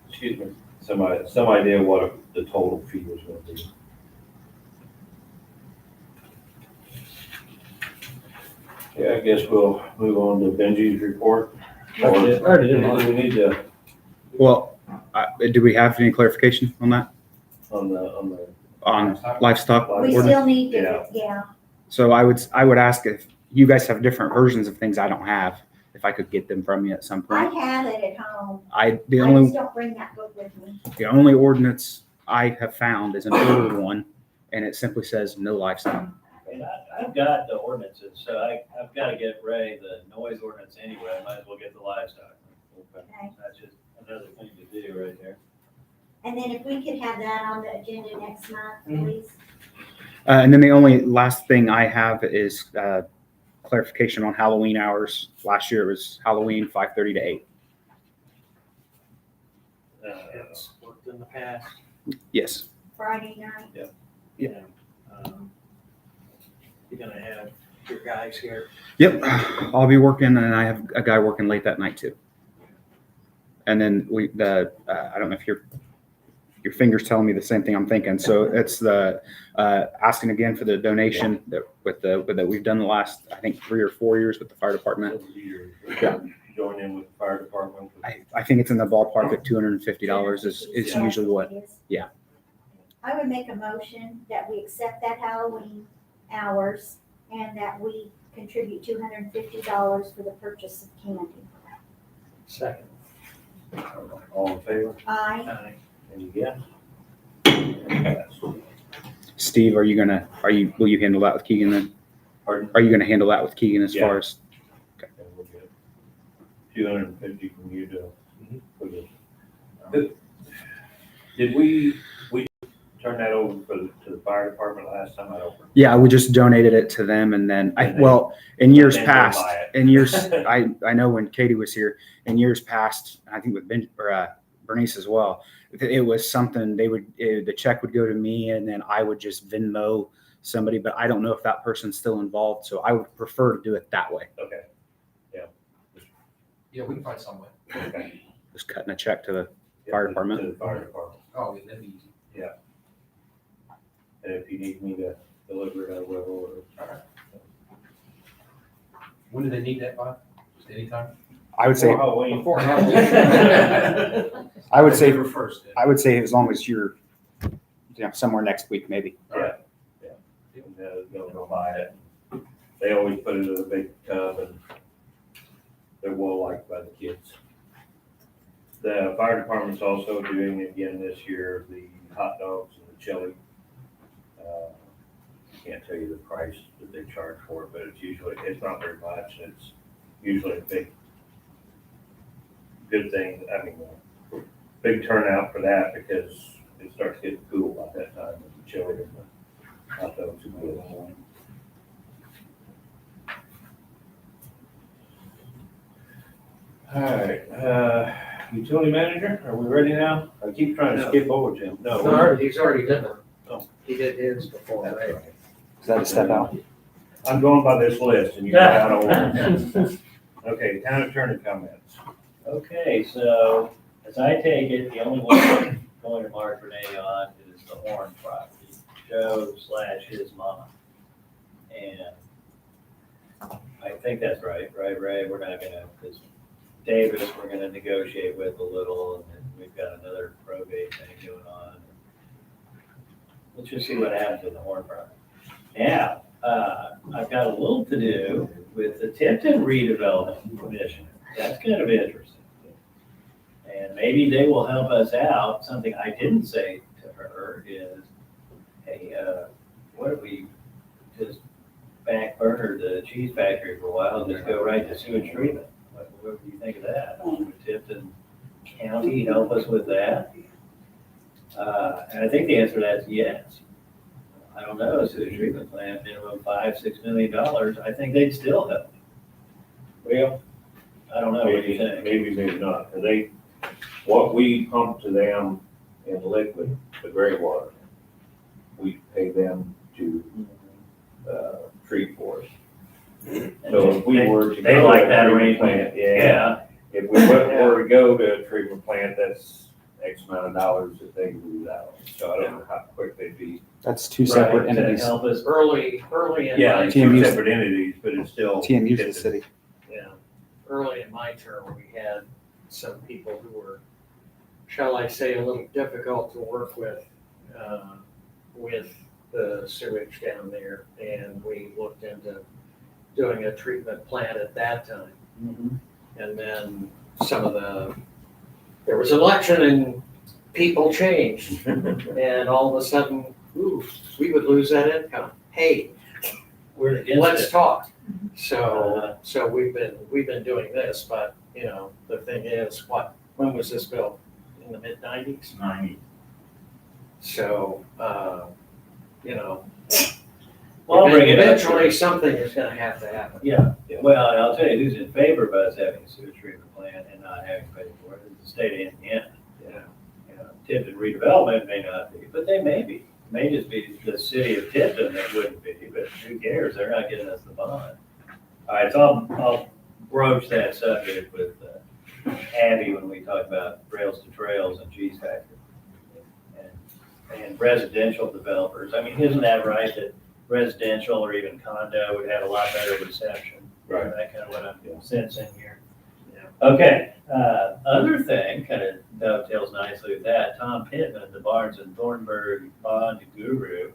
Excuse me. Some idea what the total fee was gonna be. Yeah, I guess we'll move on to Benji's report. I already did mine. We need to, Well, do we have any clarification on that, on the, on livestock We ordinance? still need Yeah. to, yeah. So I would ask if you guys have different versions of things I don't have. if I could get them from you at some I point. have it at home. The I only, just don't bring that book with me. the only ordinance I have found is an older one, and it simply says no livestock. And I've got the ordinances, so I've got to get Ray the noise ordinance anyway, I might as well get the livestock. Okay. That's just another thing to do right there. And then if we could have that on the agenda next month, Mm-hmm. please. And then the only last thing I have is clarification on Halloween hours. Last year it was Halloween 5:30 to 8. It's worked in the past. Yes. Friday night. Yeah. You're gonna have your guys here. Yep. I'll be working, and I have a guy working late that night too. And then I don't know if your finger's telling me the same thing I'm thinking. So it's the asking again for the donation that we've done the last, I think, 3 or 4 years with the fire department. Over the years. Yeah. Join in with the fire department. I think it's in the ballpark of $250 is Yeah, usually what. it is. Yeah. I would make a motion that we accept that Halloween hours and that we contribute $250 for the purchase of candy. Second. All in favor? Aye. Any yes? Steve, will you handle that with Keegan then? Pardon? Are you gonna handle that with Keegan as Yeah. far as? Okay, we'll get 250 from you to, for this. Did we turn that over to the fire department last time? I don't remember. Yeah, we just donated it to them, and then And in years then they'll past, buy it. I know when Katie was here, in years past, I think with Bernice as well, it was something the check would go to me, and then I would just Venmo somebody, but I don't know if that person's still involved, so I would prefer to do it that way. Okay, Yeah, we can find some way. okay. Just cutting a check to the Fire department? To the fire department. Oh, yeah, that'd be easy. And if you need me to deliver it, I will. All right. When do they need that by? Just anytime? I would say, Halloween. Before I would say, first. I would say as long as you're, somewhere next week, maybe. Yeah. And they'll go buy it. They always put it in a big tub and they're well liked by the kids. The fire department's also doing again this year, the hot dogs and the chili. Can't tell you the price that they charge for it, but it's not very much. It's usually a good thing. I mean, big turnout for that because it starts getting cool by that time with the chili and the hot dogs and good. All right, utility manager, are we ready now? I keep trying to skip over Jim. No. He's already done it. Oh. He did his before, That's right? right. Is that a step out? I'm going by this list and you're out of order. Okay, town attorney comments. Okay, so as I take it, the only one going to Mark Renee on is the Horn property, Joe / his mom. And I think that's right, Ray? We're not gonna, because Davis, we're gonna negotiate with a little, and then we've got another probate thing going on. Let's just see what happens with the Horn property. Now, I've got a little to do with the Tipton Redevelopment Commission. That's kind of interesting. And maybe they will help us out. Something I didn't say to her is, hey, what if we just back burner the cheese factory for a while and just go right to sewage treatment? What do you think of that? Would Tipton County help us with that? And I think the answer to that is yes. I don't know, a sewage treatment plant, minimum $5-6 million, I think they'd still help. Well, I don't know, what do you think? Maybe not, because what we pump to them in liquid, the gray water, we pay them to, treat for us. So if we were to. They go like to a that treatment arrangement. plant, yeah. If we were to go to a treatment plant, that's X amount of dollars that they lose out. So I don't know how quick they'd be. That's two separate Right, to entities. help us. Early in Yeah, my, it's TMU two separate entities, but it's still. TMU's the city. yeah, early in my term, we had some people who were, shall I say, a little difficult to work with the sewage down there. And we looked into doing a treatment plant at that time. And then there was an election and people changed. And all of a sudden, ooh, we would lose that income. Hey, We're against let's it. talk. So we've been doing this, but, you know, the thing is, when was this built? In the mid-90s? 90. So, you know, Well, I'll bring it up. eventually something is gonna have to happen. Yeah, well, and I'll tell you who's in favor of us having a sewage treatment plant and not having to pay for it, is the state of Indiana. Yeah. You know, Tipton redevelopment may not be, but they may be. It may just be the city of Tipton that wouldn't be, but who cares? They're not getting us the bond. All right, so I'll broach that subject with Abby when we talk about rails to trails and cheese factory. And residential developers. I mean, isn't that right, that residential or even condo would have a lot better reception? Right. That kind of what I'm sensing here. Okay, other thing, kind of dovetails nicely with that, Tom Pittman, the Barnes and Thornburg bond guru,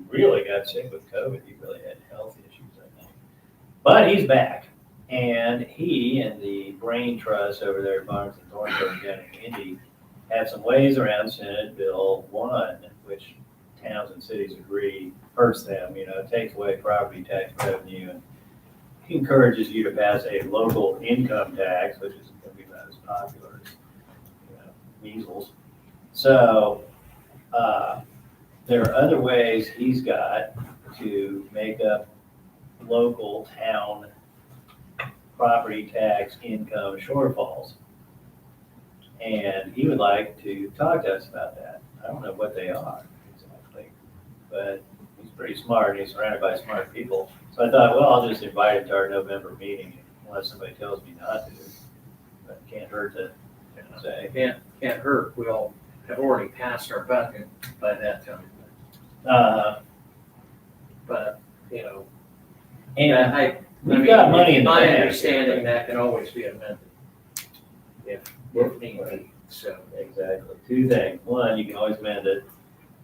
really got sick with COVID. He really had health issues, I think. But he's back, and he and the Brain Trust over there at Barnes and Thornburg down in Indy have some ways around Senate Bill 1, which towns and cities agree hurts them, you know, takes away property tax revenue, and he encourages you to pass a local income tax, which isn't going to be about as popular as, you know, measles. So there are other ways he's got to make up local town property tax income shortfalls. And he would like to talk to us about that. I don't know what they are exactly, but he's pretty smart and he's surrounded by smart people. So I thought, well, I'll just invite him to our November meeting unless somebody tells me not to. But it can't hurt to say. Can't hurt. We all have already passed our budget by that time. But, you know, And we've got money in the My bank. understanding, that can always be amended if need be, so. Exactly. Two things. One, you can always amend it.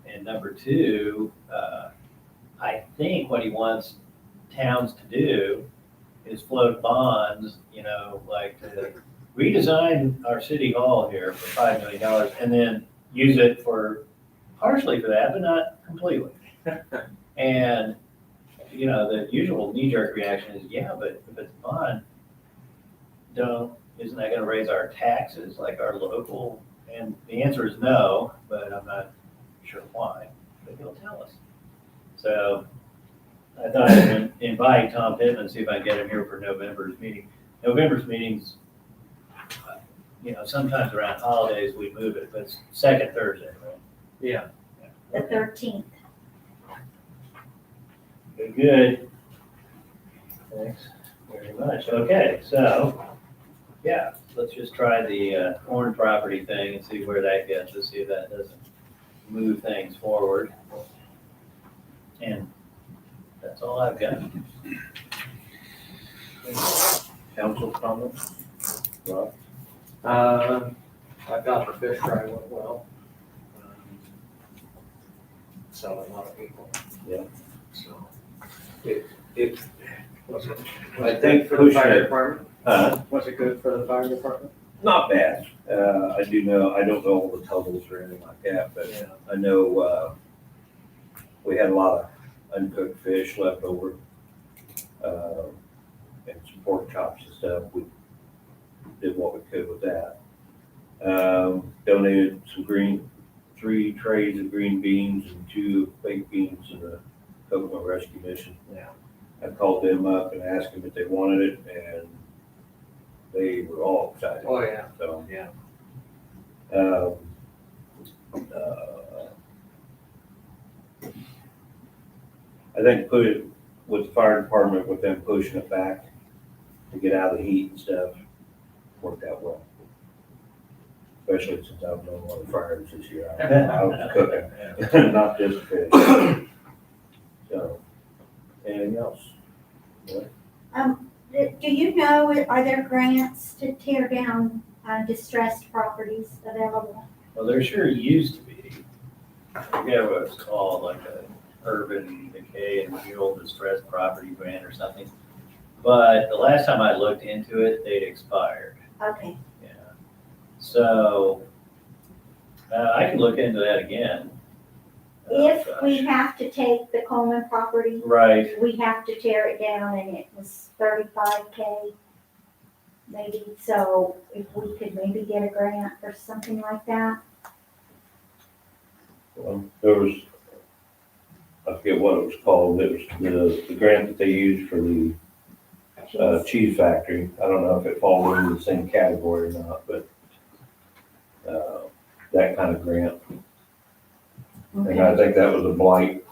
And number two, I think what he wants towns to do is float bonds, you know, like to redesign our city hall here for $5 million and then use it for, partially for that, but not completely. And, you know, the usual knee-jerk reaction is, yeah, but if it's a bond, isn't that gonna raise our taxes like our local? And the answer is no, but I'm not sure why, but he'll tell us. So I thought I'd invite Tom Pittman, see if I can get him here for November's meeting. November's meetings, you know, sometimes around holidays we move it, but it's second Thursday, right? Yeah. The 13th. Good. Thanks very much. Okay, so, yeah, let's just try the Horn property thing and see where that gets us, see if that doesn't move things forward. And that's all I've got. Council comments? Rob? I thought the fish fry went well. Selling a lot of people. Yeah. So, it was it. I think For the fire pushing it. department? Was it good for the fire department? Not bad. I don't know all the totals or anything like that, but Yeah. I know, we had a lot of uncooked fish left over. And some pork chops and stuff. We did what we could with that. Donated some 3 trays of green beans and 2 baked beans to the Kokomo Rescue Mission. Yeah. I called them up and asked them if they wanted it, and they were all excited. Oh, yeah. So. Yeah. I think put it with the fire department, with them pushing it back to get out of the heat and stuff, worked out well. Especially since I've known a lot of fires this year. I was cooking, not just fish. So, anything else? Do you know, are there grants to tear down distressed properties available? Well, there sure used to be. I forget what it's called, like a urban decay and fuel distressed property grant or something. But the last time I looked into it, they'd expired. Okay, Yeah. So, I can look into that again. if gosh. we have to take the Coleman property, Right, we have to tear it down and it was 35K. Maybe, so if we could maybe get a grant or something like that. Well, there was, I forget what it was called, it was the grant that they used for the cheese factory. I don't know if it falls into the same category or not, but that kind of grant. And I think that was a blight.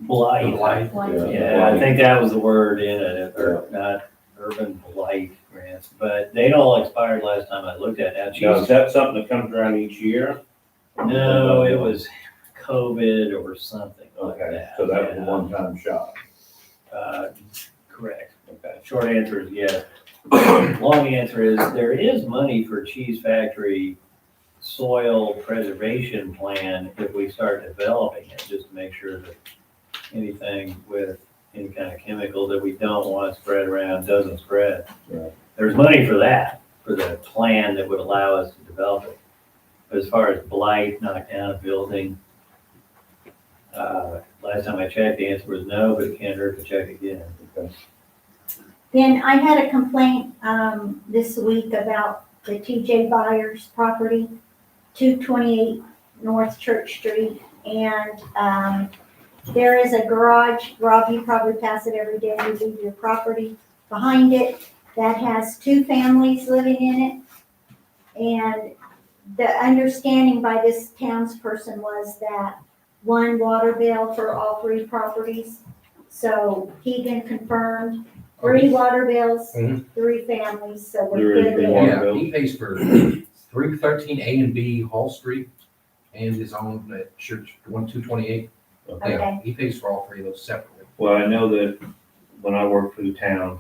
blight. Like, Yeah, I think that was the word in it, or not urban blight grants, but they all expired last time I looked at it. Now, Now, is that something that comes around each year? no, it was COVID or something like Okay, that. so that was a yeah. one-time shot. Correct. Okay. Short answer is yes. Long answer is there is money for cheese factory soil preservation plan if we start developing it, just to make sure that anything with any kind of chemical that we don't want spread around doesn't spread. Right. There's money for that, for the plan that would allow us to develop it. But as far as blight, knock down a building, last time I checked, the answer was no, but it can't hurt to check again. Okay. Then I had a complaint, this week about the TJ Byers property, 228 North Church Street. And, there is a garage, Rob, you probably pass it every day, you leave your property behind it, that has 2 families living in it. And the understanding by this townsperson was that 1 water bill for all 3 properties. So Keegan confirmed 3 water bills, Mhm. 3 families, so There we're is good the there. water Yeah, bill. he pays for 313 A and B Hall Street and his own at Church 1228. Okay. Yeah, Okay. he pays for all 3 of those separately. Well, I know that when I worked for the town,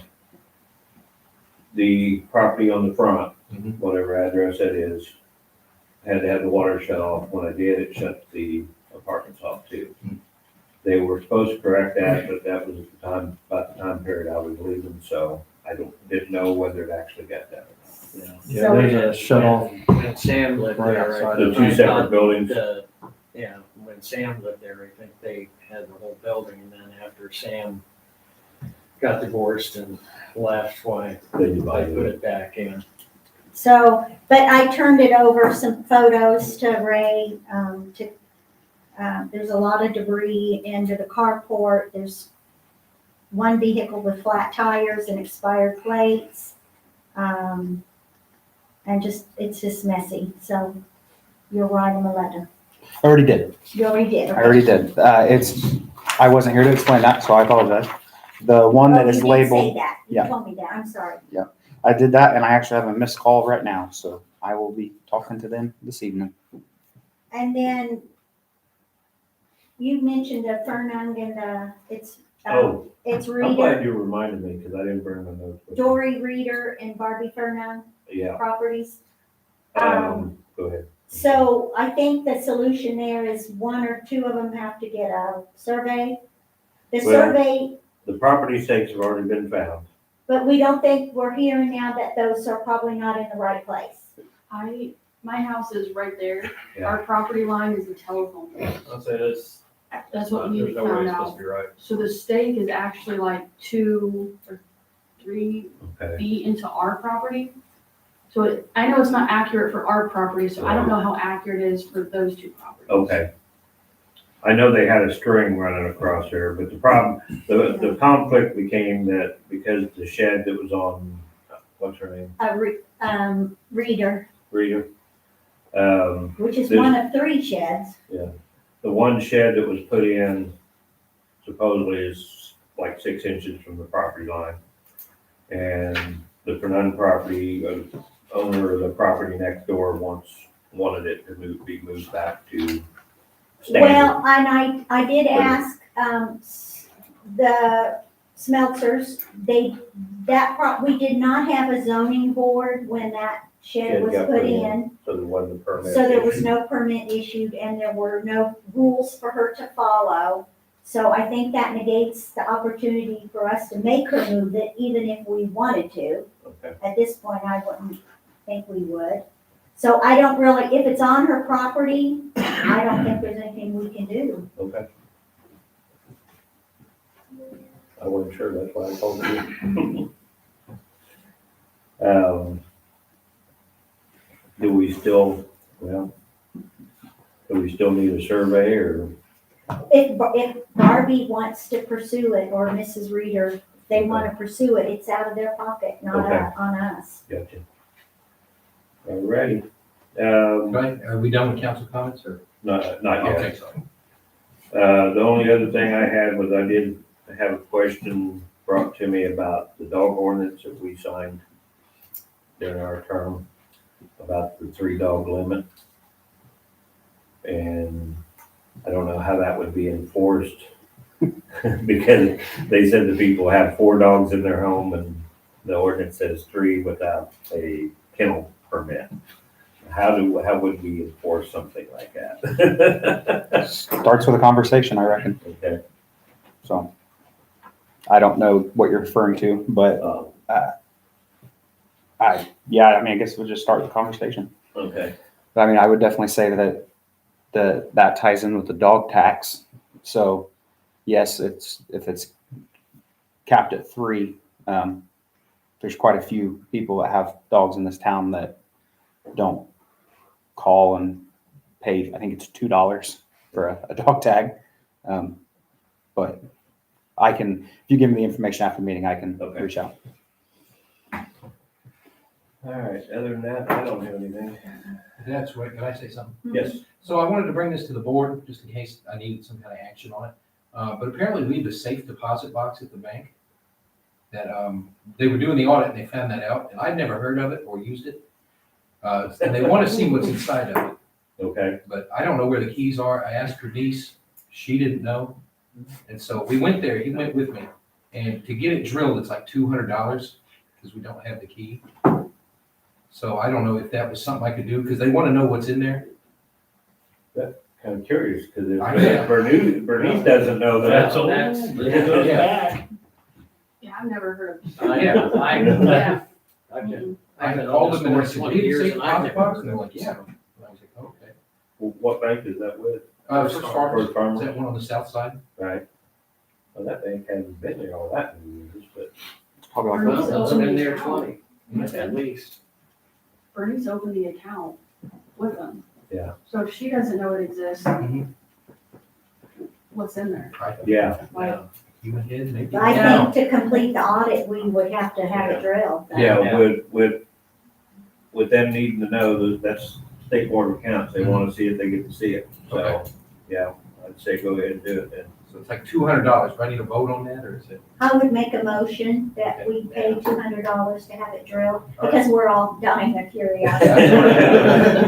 the property on the front, Mhm. whatever address that is, had to have the water shut off. When I did, it shut the apartments off too. Hmm. They were supposed to correct that, but that was at the time, about the time period I was leaving, so I didn't know whether it actually got done or not. Yeah, there's a shut off. When Sam lived Right there, outside I The 2 separate buildings. yeah, when Sam lived there, I think they had the whole building, and then after Sam got divorced and left, why, They I divided put it. it back in. So, but I turned it over, some photos to Ray, there's a lot of debris into the carport, there's 1 vehicle with flat tires and expired plates. And it's just messy, so you'll write him a letter. I already did. You already did, I okay. already did. I wasn't here to explain that, so I apologize. The one that Oh, is you did labeled, say that, you yeah. told me that, I'm sorry. I did that, and I actually have a missed call right now, so I will be talking to them this evening. And then you mentioned the Fernung and it's Oh, I'm Reader, glad you reminded me, because I didn't bring my notes with me. Dory Reader and Barbie Fernung Yeah, properties. go ahead. So I think the solution there is 1 or 2 of them have to get a survey. The Well- survey, The property stakes have already been found. but we don't think, we're hearing now that those are probably not in the right place. my house is right there. Yeah. Our property line is the telephone pole. I'll say this. That's what we There's no way found it's supposed out. to be right. So the stake is actually like 2 or 3 Okay. feet into our property. So I know it's not accurate for our property, so I don't know how accurate it is for those 2 properties. Okay. I know they had a string running across there, but the problem, the conflict became that because the shed that was on, what's her name? Reader, Rita. which is There's- one of 3 sheds. The one shed that was put in supposedly is like 6 inches from the property line. And the Fernand property, owner of the property next door wanted it to be moved back to standard. Well, and I did ask, the Smeltzers, we did not have a zoning board when that shed Shed was got put put in. in. So there wasn't a permit. So there was issued. no permit issued and there were no rules for her to follow. So I think that negates the opportunity for us to make her move it, even if we wanted to. Okay. At this point, I wouldn't think we would. So I don't really, if it's on her property, I don't think there's anything we can do. Okay. I wasn't sure, that's why I told you. Do we still, well, do we still need a survey or? If Barbie wants to pursue it, or Mrs. Reader, if they want to pursue it, it's out of their pocket, not Okay. on us. Gotcha. All righty. Right, are we done with council comments or? Not yet. Okay, so. The only other thing I had was I did have a question brought to me about the dog ordinance that we signed during our term about the 3-dog limit. And I don't know how that would be enforced because they said the people have 4 dogs in their home and the ordinance says 3 without a kennel permit. How would we enforce something like that? Starts with a conversation, I reckon. Okay. So I don't know what you're referring to, but I guess we'll just start the conversation. Okay. I mean, I would definitely say that that ties in with the dog tax. So yes, if it's capped at 3, there's quite a few people that have dogs in this town that don't call and pay. I think it's $2 for a dog tag. But I can, if you give me the information after the meeting, I can Okay. reach out. All right. Other than that, I don't have anything. That's right, can I say something? Yes. So I wanted to bring this to the board, just in case I needed some kind of action on it. But apparently we have a safe deposit box at the bank that, they were doing the audit and they found that out, and I'd never heard of it or used it. And they want to see what's inside of it, Okay. but I don't know where the keys are. I asked her niece, she didn't know. And so we went there, he went with me, and to get it drilled, it's like $200 because we don't have the key. So I don't know if that was something I could do, because they want to know what's in there. Kind of curious because I know. Bernice doesn't know that. That's all. That's- It goes back. Yeah, I've never heard of. Yeah. Yeah. I've been I on called this them and I for said, 20 "Do you years have a safe and I've deposit never box?" And they're heard like, of it. "Yeah." And I was like, "Okay." What bank is that with? First Farmers, First Farmers. is that one on the south side? Right. Well, that bank hasn't been there all that many years, but It's probably like Bernice Well, it's opened been the there account. 20, at least. Bernice opened the account with them. Yeah. So if she doesn't know it exists, Mhm. what's in there? yeah. Like, You went ahead, maybe. I think to complete the audit, we would have to have it drilled. Yeah, with them needing to know that's State Board of Accounts, they want to see it, they get to see it. So, Okay. yeah, I'd say go ahead and do it then. So it's like $200. Do I need a vote on that, or is it? I would make a motion that we pay $200 to have it drilled, because we're all dying of curiosity.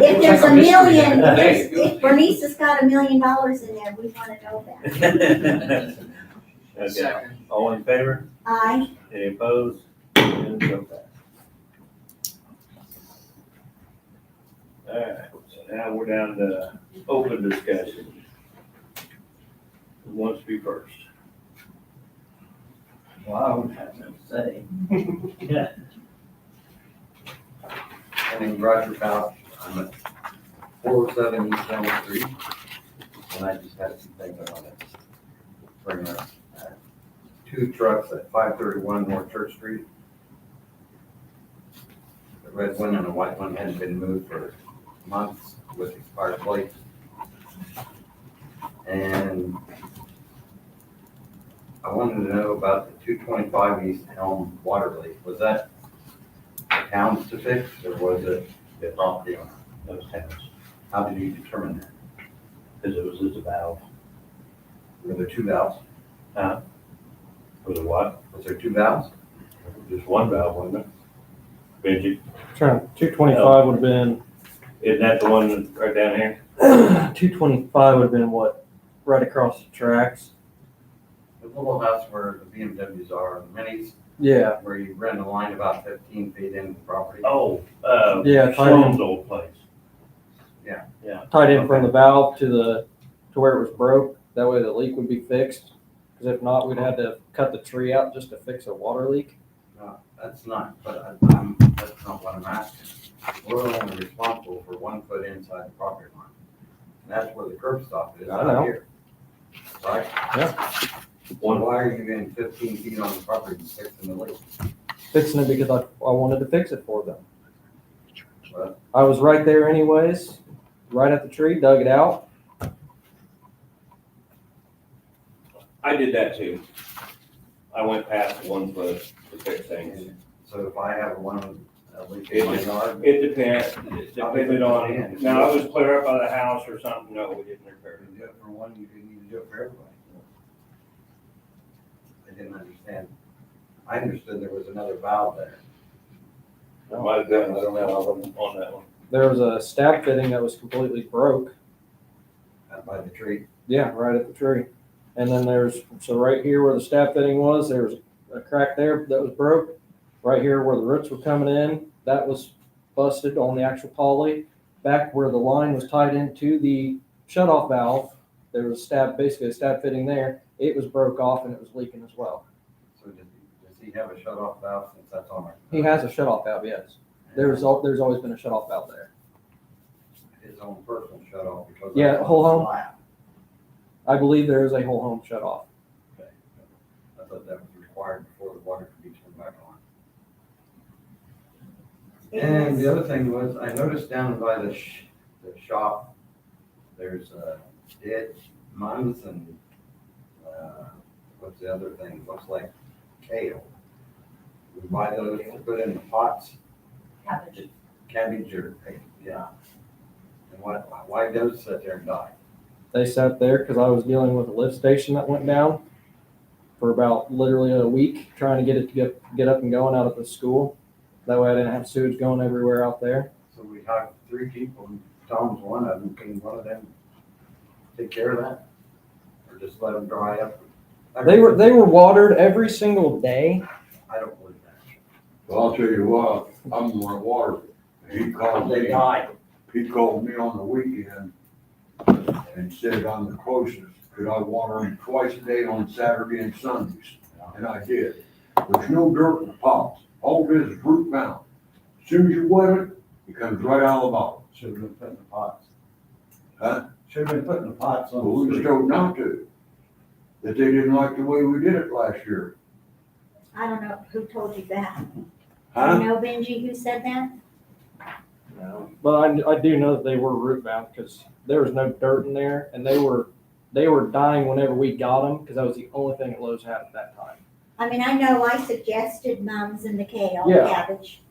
If there's a million, if Bernice has got $1 million in there, we want to know that. Okay, Second. all in favor? Aye. Any opposed? And so passed. All right, so now we're down to open discussion. Who wants to be first? Well, I would have something to say. Yeah. My name's Roger Powell. I'm at 407 East Elm Street. And I just had some things I wanted to bring up. 2 trucks at 531 North Church Street. The red one and the white one hadn't been moved for months with expired plates. And I wanted to know about the 225 East Elm water leak. Was that the town's to fix, or was it the property owner? Those towns, How did you determine that? because it was just a valve. Were there 2 valves? Was it what? Was there 2 valves? Just one valve, wasn't it? Benji, 225 would have been, isn't that the one right down here? 225 would have been what, right across the tracks? The little house where the BMWs are, the minis, Yeah, where you run the line about 15 feet into the property. Oh, Yeah, Sloan's old place. tied in from the valve to where it was broke. That way the leak would be fixed, because if not, we'd have to cut the tree out just to fix a water leak. No, that's not, but that's not what I'm asking. We're only responsible for 1 foot inside the property line. And that's where the curb stop is, I not know. here. Right? Yeah. Why are you getting 15 feet on the property and fixing the leak? Fixing it because I wanted to fix it for them. Well, I was right there anyways, right at the tree, dug it out. I did that too. I went past 1 foot to fix things. so if I have one leak in my yard, It depended on, now I was clear up by the house or something, no, we didn't repair you do it for one, you didn't need to do it for everybody. I didn't understand. I understood there was another valve there. it. My goodness, I don't know on that one. There was a stab fitting that was completely broke. By the tree. Yeah, right at the tree. And then so right here where the stab fitting was, there was a crack there that was broke. Right here where the roots were coming in, that was busted on the actual poly. Back where the line was tied into the shutoff valve, there was basically a stab fitting there. It was broke off and it was leaking as well. So does he have a shut-off valve since that's on our? He has a shutoff valve, yes. There's always been a shutoff valve there. His own personal shut-off because. Yeah, that's on whole the home. slab. I believe there is a whole home shutoff. Okay. I thought that was required before the water could be turned back on. And the other thing was, I noticed down by the shop, there's dead mums and, what's the other thing? Looks like kale. We buy those to put in the pots, cabbage or, yeah. And why those sit there and die? They sat there because I was dealing with a lift station that went down for about literally a week, trying to get it to get up and going out of the school. That way I didn't have sewage going everywhere out there. So we have 3 people, and Tom's one of them. Can one of them take care of that? Or just let them dry up? They were watered every single day. I don't believe that. Well, I'll tell you what, I'm gonna water. He called They me, died. he called me on the weekend and said I'm the closest. Could I water him twice a day on Saturday and Sundays? And I did. There's no dirt in the pots. All it is root bound. As soon as you wet it, it comes right out of the bottle. Should have been put in the pots. Huh? Should have been put in the pots Well, we was told not to. That they didn't like the way we did it last year. I don't know who told you that. Huh? You know, Benji, who said that? But I do know that they were root bound because there was no dirt in there, and they were dying whenever we got them because that was the only thing that Lowe's had at that time. I mean, I know I suggested mums and the kale, Yeah. cabbage.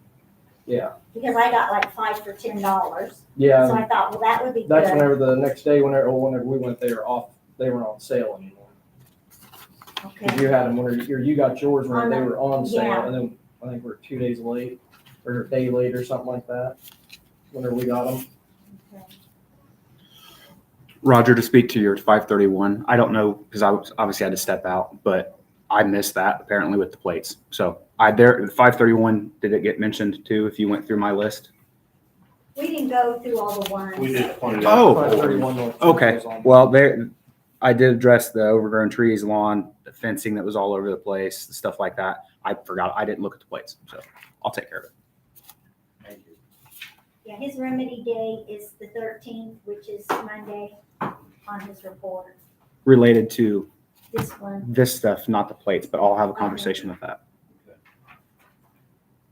Yeah. Because I got like 5 for $10. So Yeah, I thought, well, that would be that's good. whenever the next day, whenever we went, they weren't on sale anymore. Okay. Because you had them you got yours when they were on sale, Yeah. and then I think we're 2 days late or a day late or something like that. Whenever we got them. Okay. Roger, to speak to your 531, I don't know, because I obviously had to step out, but I missed that apparently with the plates. So 531, did it get mentioned too, if you went through my list? We didn't go through all the ones. We just pointed out. Oh. 531 North Okay, was on. well, I did address the overgrown trees, lawn, the fencing that was all over the place, stuff like that. I forgot, I didn't look at the plates, so I'll take care of it. Thank you. Yeah, his remedy day is the 13th, which is Monday on his report. Related to This one. this stuff, not the plates, but I'll have a conversation with that.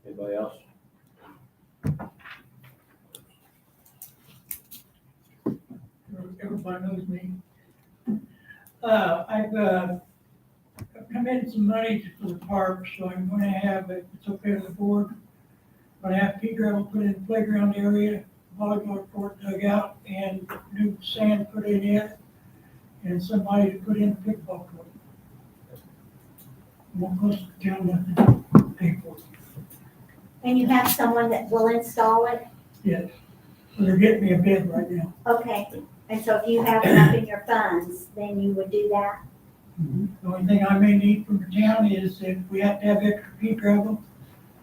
Anybody else? Everybody knows me. I've committed some money to the park, so I'm gonna have, if it's okay with the board, I'm gonna have pea gravel put in the playground area, volleyball court dug out, and new sand put in it, and somebody to put in a pickleball court. Won't cost the town nothing to pay for it. And you have someone that will install it? Yes, so they're getting me a bid right now. Okay. And so if you have enough in your funds, then you would do that? The only thing I may need from the town is if we have to have extra pea gravel,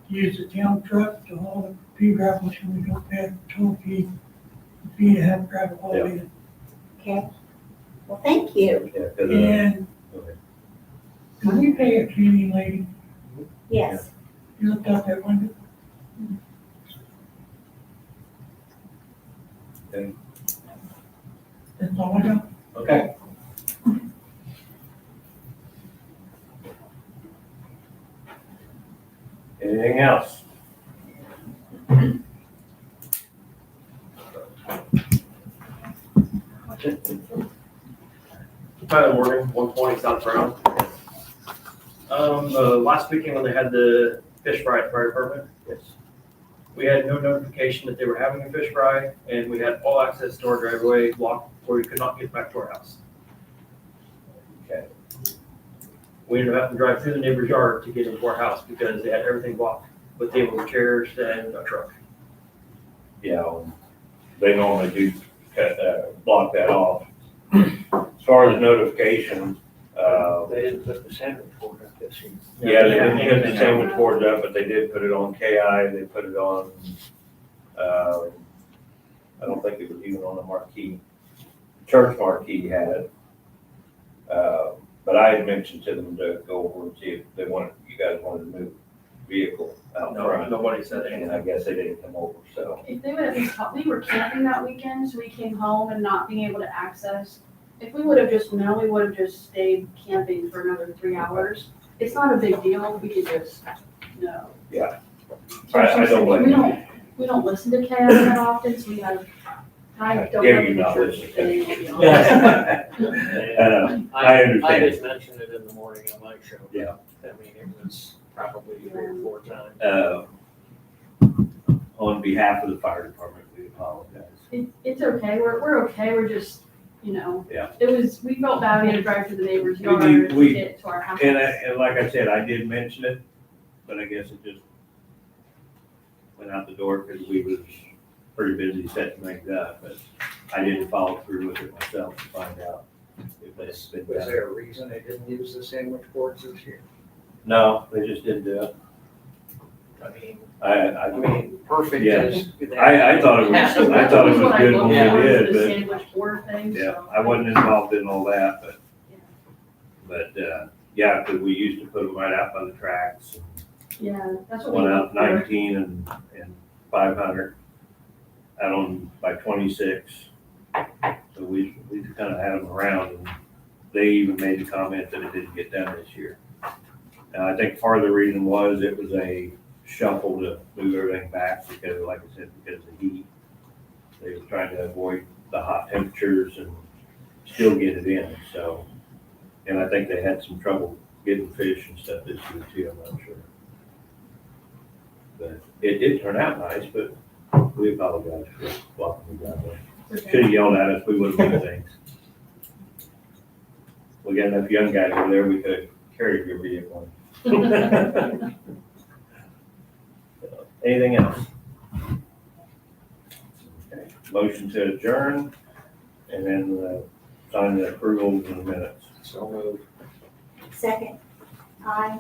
use the town truck to haul the pea gravel, so we don't have toll fee to have gravel hauled in. Okay. Well, thank you. Yeah, 'cause, And okay. can we pay a cleaning lady? Yes. You looked out that window? Okay. That's all I got. Okay. Anything else? Hi, morning, 120 South Brown. Last weekend when they had the fish fry at the fire department, Yes. we had no notification that they were having a fish fry, and we had all access to our driveway blocked where we could not get back to our house. Okay. We ended up having to drive through the neighbor's yard to get into our house because they had everything blocked with tables and chairs and a truck. Yeah, they normally do block that off. As far as notification, They didn't put the sandwich board up this year. yeah, they didn't put the sandwich boards up, but they did put it on KI, they put it on, I don't think it was even on the marquee. Church marquee had it. But I had mentioned to them to go over and see if they wanted, you guys wanted to move vehicle out No, front. nobody said And anything. I guess they didn't come over, so. If they would at least help, we were camping that weekend, so we came home and not being able to access. If we would have just known, we would have just stayed camping for another 3 hours. It's not a big deal, we could just know. I don't blame you. We don't listen to chaos that often, so I don't Yeah, know you the not church listen. thing, to be honest. I understand. I just mentioned it in the morning on my show. Yeah. I mean, it was probably 3 or 4 times. On behalf of the fire department, we apologize. It's okay, we're okay, we're just, Yeah. we felt bad, we had to drive to the neighbor's We yard do- to we- get to our house. And like I said, I did mention it, but I guess it just went out the door because we was pretty busy setting things up, but I didn't follow through with it myself to find out if that's been Was done. there a reason they didn't use the sandwich boards this year? No, they just didn't do it. I mean, perfect Yes. as. I thought it was, That's I thought it was what I good looked when for, we was did, the but sandwich board thing, yeah, so. I wasn't involved in all that, but, Yeah. yeah, because we used to put them right out by the tracks. Yeah, that's what we One looked out for. 19 and 500, out on by 26. So we kind of had them around, and they even made the comment that it didn't get done this year. And I think part of the reason was it was a shuffle to move everything back because, like I said, because of the heat. They were trying to avoid the hot temperatures and still get it in, so. And I think they had some trouble getting fish and stuff this year too, I'm not sure. But it did turn out nice, but we apologize for blocking the driveway. Okay. Should have yelled at us, we would have done things. We got enough young guys over there, we could have carried your vehicle. Anything else? Okay. Motion to adjourn, and then sign the approvals in the minutes. So moved. Second. Aye.